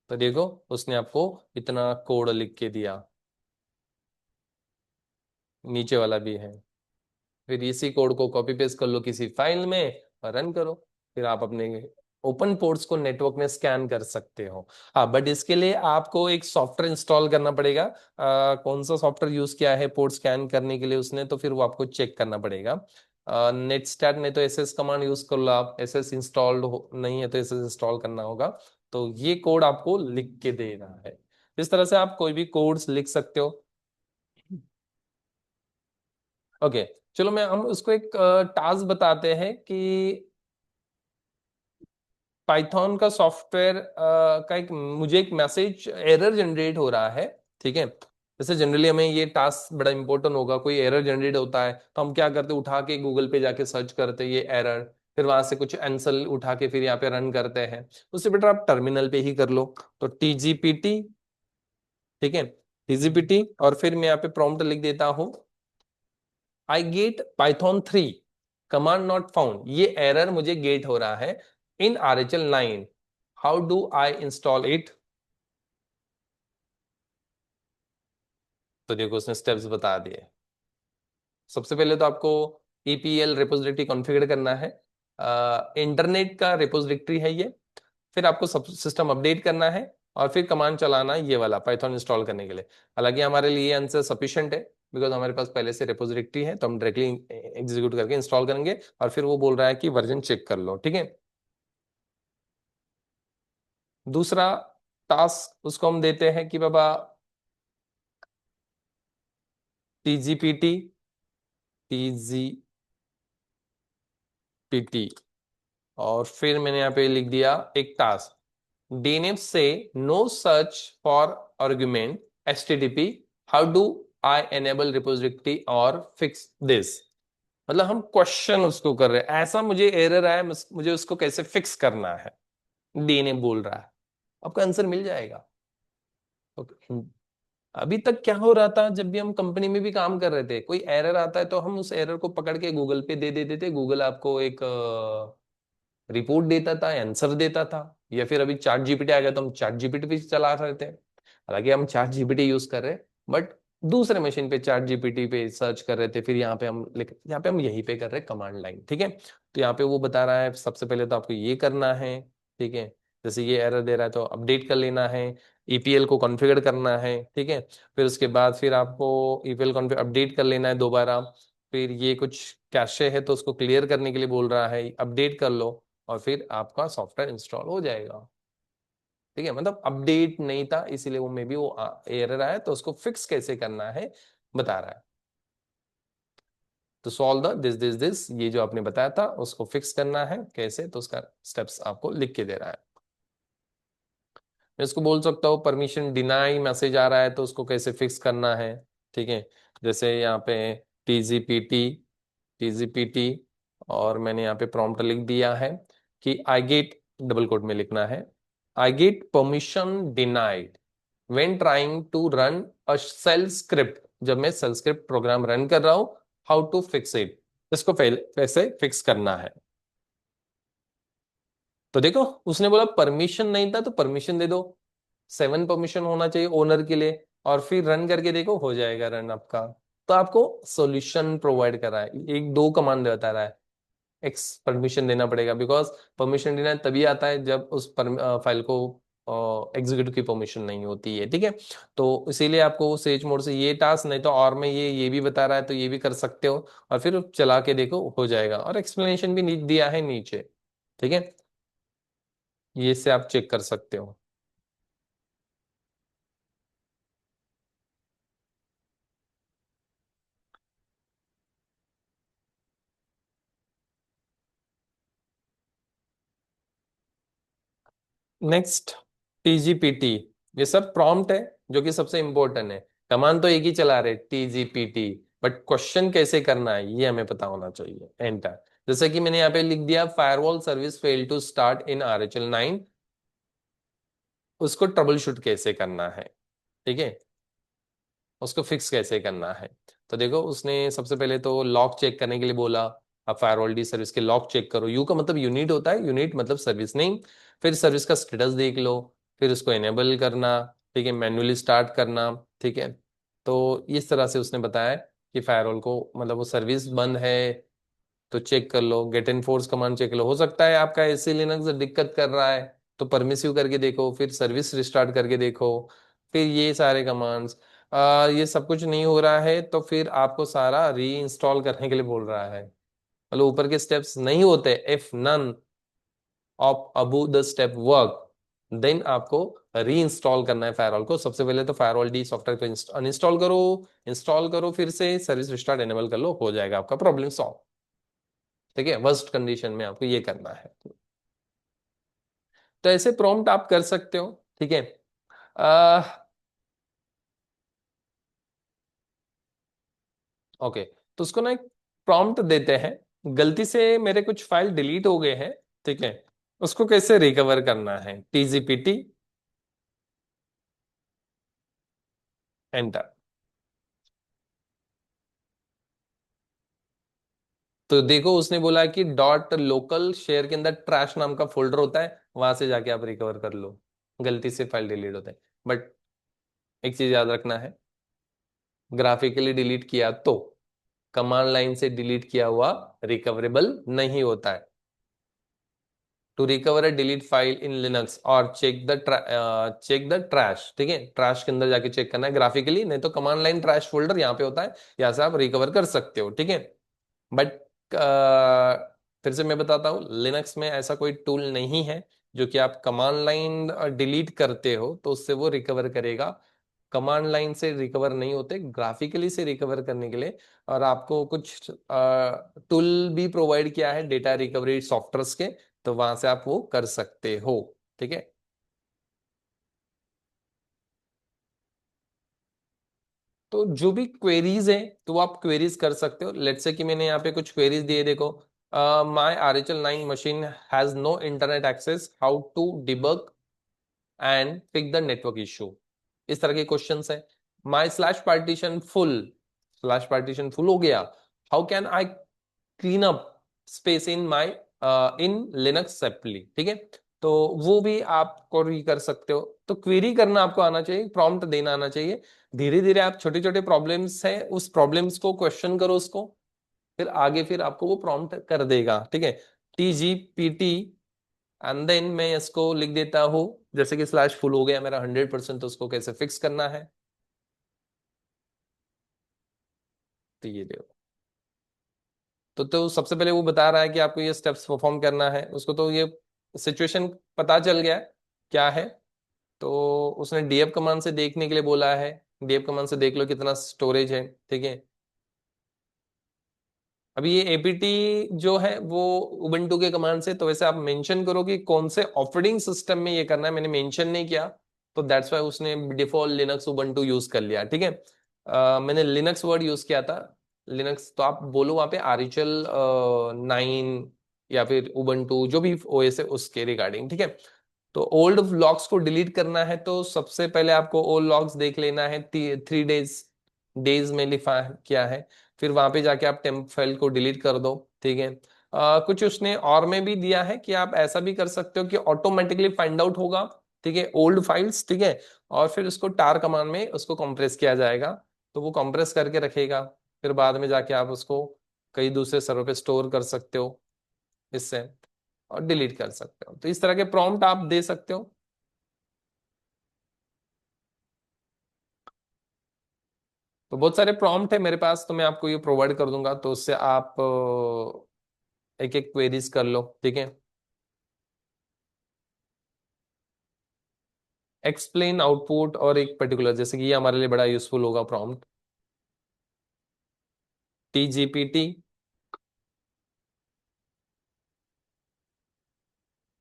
तो देखो उसने आपको इतना कोड लिख के दिया, नीचे वाला भी है। फिर इसी कोड को कॉपी पेस्ट कर लो किसी फाइल में और रन करो। फिर आप अपने ओपन पोर्ट्स को नेटवर्क में स्कैन कर सकते हो। हाँ, बट इसके लिए आपको एक सॉफ्टवेयर इंस्टॉल करना पड़ेगा। कौन सा सॉफ्टवेयर यूज किया है पोर्ट स्कैन करने के लिए उसने, तो फिर वो आपको चेक करना पड़ेगा। नेट स्टैट नहीं तो एसएस कमांड यूज कर लो आप, एसएस इंस्टॉल्ड नहीं है तो एसएस इंस्टॉल करना होगा। तो ये कोड आपको लिख के दे रहा है। इस तरह से आप कोई भी कोड्स लिख सकते हो। ओके, चलो मैं हम उसको एक टास्क बताते हैं कि पाइथन का सॉफ्टवेयर का एक मुझे एक मैसेज एरर जनरेट हो रहा है, ठीक है। जैसे जनरली हमें ये टास्क बड़ा इंपॉर्टेंट होगा, कोई एरर जनरेट होता है तो हम क्या करते हैं, उठा के गूगल पे जाके सर्च करते हैं ये एरर, फिर वहां से कुछ आंसर उठा के फिर यहाँ पे रन करते हैं। उससे बेटर आप टर्मिनल पे ही कर लो। तो TGPT, ठीक है, TGPT, और फिर मैं यहाँ पे प्रॉम्प्ट लिख देता हूँ, I get Python 3 command not found. ये एरर मुझे गेट हो रहा है इन RHL 9, how do I install it. तो देखो उसने स्टेप्स बता दिए। सबसे पहले तो आपको ईपीएल रिपोजिटरी कॉन्फ़िगर करना है। इंटरनेट का रिपोजिटरी है ये। फिर आपको सब सिस्टम अपडेट करना है, और फिर कमांड चलाना है ये वाला पाइथन इंस्टॉल करने के लिए। हालांकि हमारे लिए आंसर सफिशिएंट है, बिकॉज हमारे पास पहले से रिपोजिटरी है, तो हम डायरेक्टली एग्जीक्यूट करके इंस्टॉल करेंगे। और फिर वो बोल रहा है कि वर्जन चेक कर लो, ठीक है। दूसरा टास्क उसको हम देते हैं कि बाबा टीजीपीटी, टीजीपीटी, और फिर मैंने यहाँ पे लिख दिया एक टास्क, डीएनएफ से know search for argument HTTP, how do I enable repository और फिक्स दिस। मतलब हम क्वेश्चन उसको कर रहे हैं, ऐसा मुझे एरर आया, मुझे उसको कैसे फिक्स करना है, डीएनएफ बोल रहा है। आपका आंसर मिल जाएगा। ओके। अभी तक क्या हो रहा था, जब भी हम कंपनी में भी काम कर रहे थे, कोई एरर आता है तो हम उस एरर को पकड़ के गूगल पे दे देते थे, गूगल आपको एक रिपोर्ट देता था, आंसर देता था। या फिर अभी चैट जीपीटी आ गया तो हम चैट जीपीटी पे चला रहे थे। हालांकि हम चैट जीपीटी यूज कर रहे हैं, बट दूसरे मशीन पे चैट जीपीटी पे सर्च कर रहे थे, फिर यहाँ पे हम यहीं पे कर रहे हैं कमांड लाइन, ठीक है। तो यहाँ पे वो बता रहा है सबसे पहले तो आपको ये करना है, ठीक है। जैसे ये एरर दे रहा है तो अपडेट कर लेना है, ईपीएल को कॉन्फ़िगर करना है, ठीक है। फिर उसके बाद फिर आपको ईपीएल कॉन्फ़िगर अपडेट कर लेना है दोबारा। फिर ये कुछ कैशे है तो उसको क्लियर करने के लिए बोल रहा है, अपडेट कर लो, और फिर आपका सॉफ्टवेयर इंस्टॉल हो जाएगा, ठीक है। मतलब अपडेट नहीं था, इसीलिए वो मे बी वो एरर आया, तो उसको फिक्स कैसे करना है बता रहा है। तो solve the this this this, ये जो आपने बताया था उसको फिक्स करना है कैसे, तो उसका स्टेप्स आपको लिख के दे रहा है। मैं इसको बोल सकता हूँ परमिशन डिनाई मैसेज आ रहा है तो उसको कैसे फिक्स करना है, ठीक है। जैसे यहाँ पे टीजीपीटी, टीजीपीटी, और मैंने यहाँ पे प्रॉम्प्ट लिख दिया है कि आई गेट, डबल कोट में लिखना है, I get permission denied when trying to run a shell script. जब मैं सेल स्क्रिप्ट प्रोग्राम रन कर रहा हूं, हाउ टू फिक्स इट, इसको कैसे फिक्स करना है। तो देखो उसने बोला परमिशन नहीं था तो परमिशन दे दो, 7 परमिशन होना चाहिए ओनर के लिए, और फिर रन करके देखो हो जाएगा रन आपका। तो आपको सॉल्यूशन प्रोवाइड कर रहा है, एक दो कमांड बता रहा है। एक्स परमिशन देना पड़ेगा, बिकॉज परमिशन देना तभी आता है जब उस फाइल को एग्जीक्यूटिव की परमिशन नहीं होती है, ठीक है। तो इसीलिए आपको सेज मोड से ये टास्क, नहीं तो और में ये भी बता रहा है तो ये भी कर सकते हो, और फिर चला के देखो हो जाएगा, और एक्सप्लेनेशन भी दिया है नीचे, ठीक है। ये से आप चेक कर सकते हो। नेक्स्ट, टीजीपीटी, ये सब प्रॉम्प्ट है जो कि सबसे इंपॉर्टेंट है। कमांड तो एक ही चला रहे टीजीपीटी, बट क्वेश्चन कैसे करना है ये हमें पता होना चाहिए। एंटर, जैसे कि मैंने यहाँ पे लिख दिया firewall service fail to start in RHEL 9, उसको ट्रबल शूट कैसे करना है, ठीक है, उसको फिक्स कैसे करना है। तो देखो उसने सबसे पहले तो लॉक चेक करने के लिए बोला, आप फायरवॉल डी सर्विस के लॉक चेक करो, यू का मतलब यूनिट होता है, यूनिट मतलब सर्विस नेम। फिर सर्विस का स्टेटस देख लो, फिर उसको एनेबल करना, ठीक है, मैन्युअली स्टार्ट करना, ठीक है। तो इस तरह से उसने बताया कि फायरवॉल को मतलब वो सर्विस बंद है तो चेक कर लो, गेट एनफोर्स कमांड चेक लो, हो सकता है आपका एसी लिनक्स दिक्कत कर रहा है तो परमिसिव करके देखो, फिर सर्विस रिस्टार्ट करके देखो, फिर ये सारे कमांड्स। ये सब कुछ नहीं हो रहा है तो फिर आपको सारा री इंस्टॉल करने के लिए बोल रहा है। मतलब ऊपर के स्टेप्स नहीं होते, if none of above the step work, then आपको री इंस्टॉल करना है फायरवॉल को। सबसे पहले तो फायरवॉल डी सॉफ्टवेयर को अनइंस्टॉल करो, इंस्टॉल करो, फिर से सर्विस रिस्टार्ट एनेबल कर लो, हो जाएगा आपका प्रॉब्लम सॉल्व, ठीक है। वर्स्ट कंडीशन में आपको ये करना है। तो ऐसे प्रॉम्प्ट आप कर सकते हो, ठीक है। ओके, तो उसको ना एक प्रॉम्प्ट देते हैं, गलती से मेरे कुछ फाइल डिलीट हो गए हैं, ठीक है, उसको कैसे रिकवर करना है, टीजीपीटी, एंटर। तो देखो उसने बोला कि डॉट लोकल शेयर के अंदर ट्रैश नाम का फोल्डर होता है, वहां से जाके आप रिकवर कर लो, गलती से फाइल डिलीट होता है। बट एक चीज याद रखना है, ग्राफिकली डिलीट किया तो, कमांड लाइन से डिलीट किया हुआ रिकवरेबल नहीं होता है। To recover a delete file in Linux और चेक द ट्रैश, ठीक है, ट्रैश के अंदर जाके चेक करना है ग्राफिकली, नहीं तो कमांड लाइन ट्रैश फोल्डर यहाँ पे होता है, यहाँ से आप रिकवर कर सकते हो, ठीक है। बट फिर से मैं बताता हूँ, लिनक्स में ऐसा कोई टूल नहीं है जो कि आप कमांड लाइन डिलीट करते हो तो उससे वो रिकवर करेगा। कमांड लाइन से रिकवर नहीं होते, ग्राफिकली से रिकवर करने के लिए। और आपको कुछ टूल भी प्रोवाइड किया है डेटा रिकवरी सॉफ्टवेयर्स के, तो वहां से आप वो कर सकते हो, ठीक है। तो जो भी क्वेरीज है तो वो आप क्वेरीज कर सकते हो। लेट्स से कि मैंने यहाँ पे कुछ क्वेरीज दिए, देखो, my RHL 9 machine has no internet access, how to debug and pick the network issue, इस तरह के क्वेश्चन है। माई स्लैश पार्टीशन फुल हो गया, how can I clean up space in my in Linux safely, ठीक है। तो वो भी आप क्वेरी कर सकते हो। तो क्वेरी करना आपको आना चाहिए, प्रॉम्प्ट देना आना चाहिए। धीरे धीरे आप छोटे छोटे प्रॉब्लम्स है उस प्रॉब्लम्स को क्वेश्चन करो उसको, फिर आगे फिर आपको वो प्रॉम्प्ट कर देगा, ठीक है। TGPT एंड देन मैं इसको लिख देता हूँ, जैसे कि स्लैश फुल हो गया मेरा 100%, तो उसको कैसे फिक्स करना है, तो ये देखो। तो सबसे पहले वो बता रहा है कि आपको ये स्टेप्स परफॉर्म करना है उसको, तो ये सिचुएशन पता चल गया क्या है। तो उसने डीएफ कमांड से देखने के लिए बोला है, डीएफ कमांड से देख लो कितना स्टोरेज है, ठीक है। अभी ये एपीटी जो है वो उबंटू के कमांड से, तो वैसे आप मेंशन करो कि कौन से ऑपरेटिंग सिस्टम में ये करना है, मैंने मेंशन नहीं किया, तो दैट्स वाई उसने डिफॉल्ट लिनक्स उबंटू यूज कर लिया, ठीक है। मैंने लिनक्स वर्ड यूज किया था, लिनक्स, तो आप बोलो वहां पे आरिचल 9 या फिर उबंटू जो भी ओएस है उसके रिगार्डिंग, ठीक है। तो ओल्ड लॉग्स को डिलीट करना है तो सबसे पहले आपको ओल्ड लॉग्स देख लेना है, 3 डेज डेज में लिखा क्या है, फिर वहां पे जाके आप टेम्प फाइल को डिलीट कर दो, ठीक है। कुछ उसने और में भी दिया है कि आप ऐसा भी कर सकते हो कि ऑटोमेटिकली फाइंड आउट होगा, ठीक है, ओल्ड फाइल्स, ठीक है। और फिर उसको टार कमांड में उसको कंप्रेस किया जाएगा, तो वो कंप्रेस करके रखेगा, फिर बाद में जाके आप उसको कई दूसरे सर्वर पे स्टोर कर सकते हो इससे, और डिलीट कर सकते हो। तो इस तरह के प्रॉम्प्ट आप दे सकते हो। तो बहुत सारे प्रॉम्प्ट है मेरे पास, तो मैं आपको ये प्रोवाइड कर दूंगा, तो उससे आप एक एक क्वेरीज कर लो, ठीक है। एक्सप्लेन आउटपुट और एक पर्टिकुलर, जैसे कि ये हमारे लिए बड़ा यूजफुल होगा प्रॉम्प्ट, TGPT,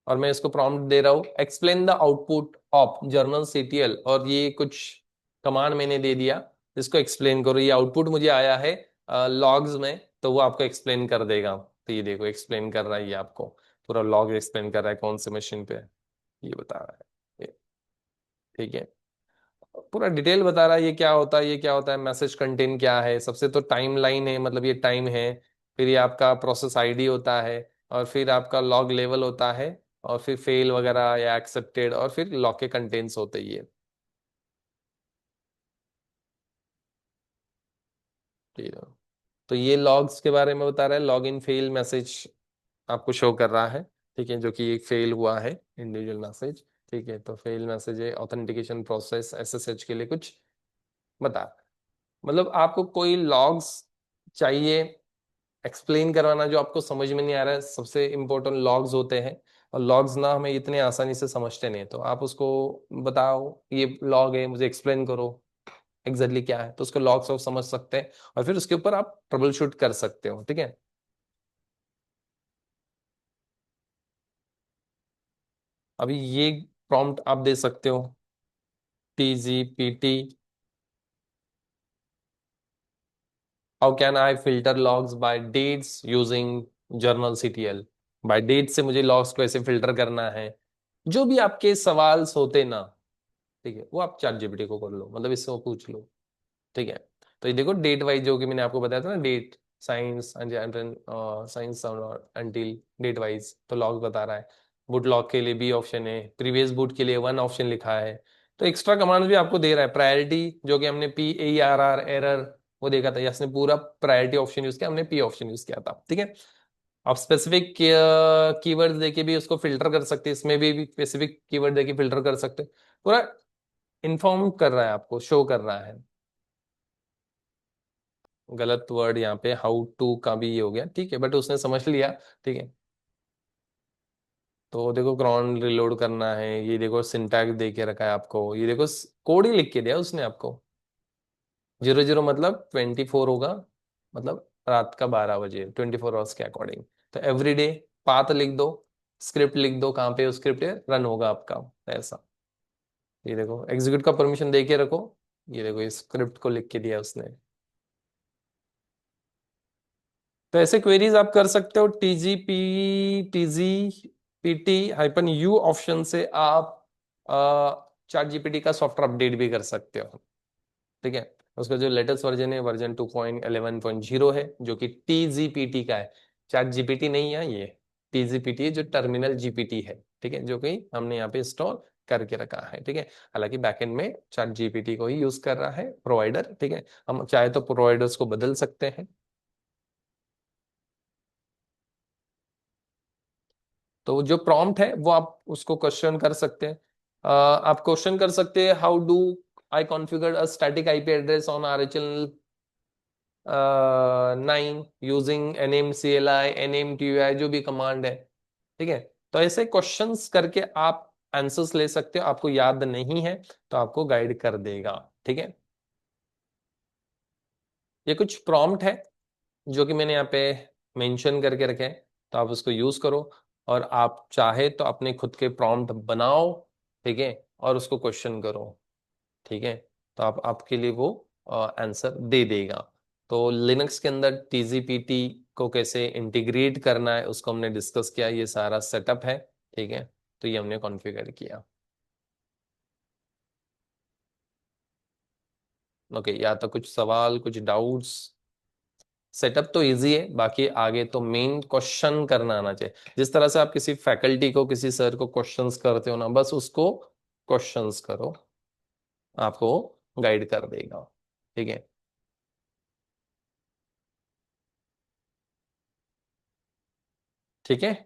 और मैं इसको प्रॉम्प्ट दे रहा हूँ explain the output of journal CTL, और ये कुछ कमांड मैंने दे दिया, इसको एक्सप्लेन करो, ये आउटपुट मुझे आया है लॉग्स में, तो वो आपको एक्सप्लेन कर देगा। तो ये देखो एक्सप्लेन कर रहा है, ये आपको पूरा लॉग एक्सप्लेन कर रहा है कौन से मशीन पे है, ये बता रहा है ठीक है। पूरा डिटेल बता रहा है ये क्या होता है, ये क्या होता है, मैसेज कंटेंट क्या है, सबसे तो टाइम लाइन है, मतलब ये टाइम है, फिर ये आपका प्रोसेस आईडी होता है, और फिर आपका लॉग लेवल होता है, और फिर फेल वगैरह या एक्सेप्टेड, और फिर लॉग के कंटेंट्स होते ही है, ठीक है। तो ये लॉग्स के बारे में बता रहा है, लॉग इन फेल मैसेज आपको शो कर रहा है, ठीक है, जो कि एक फेल हुआ है इंडिविजुअल मैसेज, ठीक है। तो फेल मैसेज है, ऑथेंटिकेशन प्रोसेस SSH के लिए कुछ बता, मतलब आपको कोई लॉग्स चाहिए एक्सप्लेन करवाना जो आपको समझ में नहीं आ रहा है, सबसे इंपॉर्टेंट लॉग्स होते हैं, और लॉग्स ना हमें इतने आसानी से समझते नहीं, तो आप उसको बताओ ये लॉग है, मुझे एक्सप्लेन करो एग्जैक्टली क्या है, तो उसको लॉग्स ऑफ समझ सकते हैं, और फिर उसके ऊपर आप ट्रबल शूट कर सकते हो, ठीक है। अभी ये प्रॉम्प्ट आप दे सकते हो, TGPT, how can I filter logs by dates using journal CTL, by date से मुझे लॉग्स को ऐसे फिल्टर करना है, जो भी आपके सवाल होते ना, ठीक है, वो आप ChatGPT को कर लो, मतलब इससे वो पूछ लो, ठीक है। तो ये देखो डेट वाइज जो कि मैंने आपको बताया था ना, date, since since until date wise, तो लॉग बता रहा है। बूट लॉग के लिए B ऑप्शन है, प्रीवियस बूट के लिए 1 ऑप्शन लिखा है, तो एक्स्ट्रा कमांड भी आपको दे रहा है। प्रायोरिटी जो कि हमने PARR एरर वो देखा था, इसने पूरा प्रायोरिटी ऑप्शन यूज किया, हमने P ऑप्शन यूज किया था, ठीक है। आप स्पेसिफिक कीवर्ड देके भी उसको फिल्टर कर सकते हैं, इसमें भी स्पेसिफिक कीवर्ड देके फिल्टर कर सकते हैं। पूरा इन्फॉर्म कर रहा है आपको, शो कर रहा है। गलत वर्ड यहाँ पे हाउ टू का भी ये हो गया, ठीक है, बट उसने समझ लिया, ठीक है। तो देखो क्रॉन रिलोड करना है, ये देखो सिंटैक्स दे के रखा है आपको, ये देखो कोड ही लिख के दिया उसने आपको। 00 मतलब 24 होगा, मतलब रात का 12 बजे, 24 आवर्स के अकॉर्डिंग। तो एवरीडे पाथ लिख दो, स्क्रिप्ट लिख दो, कहाँ पे वो स्क्रिप्ट रन होगा आपका, ऐसा। ये देखो एग्जीक्यूट का परमिशन दे के रखो, ये देखो इस स्क्रिप्ट को लिख के दिया उसने। तो ऐसे क्वेरीज आप कर सकते हो। TGPT-U ऑप्शन से आप चैट जीपीटी का सॉफ्टवेयर अपडेट भी कर सकते हो, ठीक है। उसका जो लेटेस्ट वर्जन है वर्जन 2.11.0 है, जो कि TGPT का है, चैट जीपीटी नहीं है ये। TGPT है जो टर्मिनल जीपीटी है, ठीक है, जो कि हमने यहाँ पे इंस्टॉल करके रखा है, ठीक है। हालांकि बैकएंड में चैट जीपीटी को ही यूज कर रहा है प्रोवाइडर, ठीक है। हम चाहे तो प्रोवाइडर्स को बदल सकते हैं। तो जो प्रॉम्प्ट है वो आप उसको क्वेश्चन कर सकते हैं। आप क्वेश्चन कर सकते हैं, how do I configure a static IP address on RHL 9 using NMCLI NMTUI, जो भी कमांड है, ठीक है। तो ऐसे क्वेश्चंस करके आप आंसर्स ले सकते हो। आपको याद नहीं है तो आपको गाइड कर देगा, ठीक है। ये कुछ प्रॉम्प्ट है जो कि मैंने यहाँ पे मेंशन करके रखे हैं, तो आप उसको यूज करो। और आप चाहे तो अपने खुद के प्रॉम्प्ट बनाओ, ठीक है, और उसको क्वेश्चन करो, ठीक है। तो आप आपके लिए वो आंसर दे देगा। तो लिनक्स के अंदर TGPT को कैसे इंटीग्रेट करना है उसको हमने डिस्कस किया, ये सारा सेटअप है, ठीक है। तो ये हमने कॉन्फ़िगर किया। ओके, या तो कुछ सवाल, कुछ डाउट्स। सेटअप तो इजी है, बाकी आगे तो मेन क्वेश्चन करना आना चाहिए। जिस तरह से आप किसी फैकल्टी को, किसी सर को क्वेश्चंस करते हो ना, बस उसको क्वेश्चंस करो, आपको गाइड कर देगा, ठीक है। ठीक है।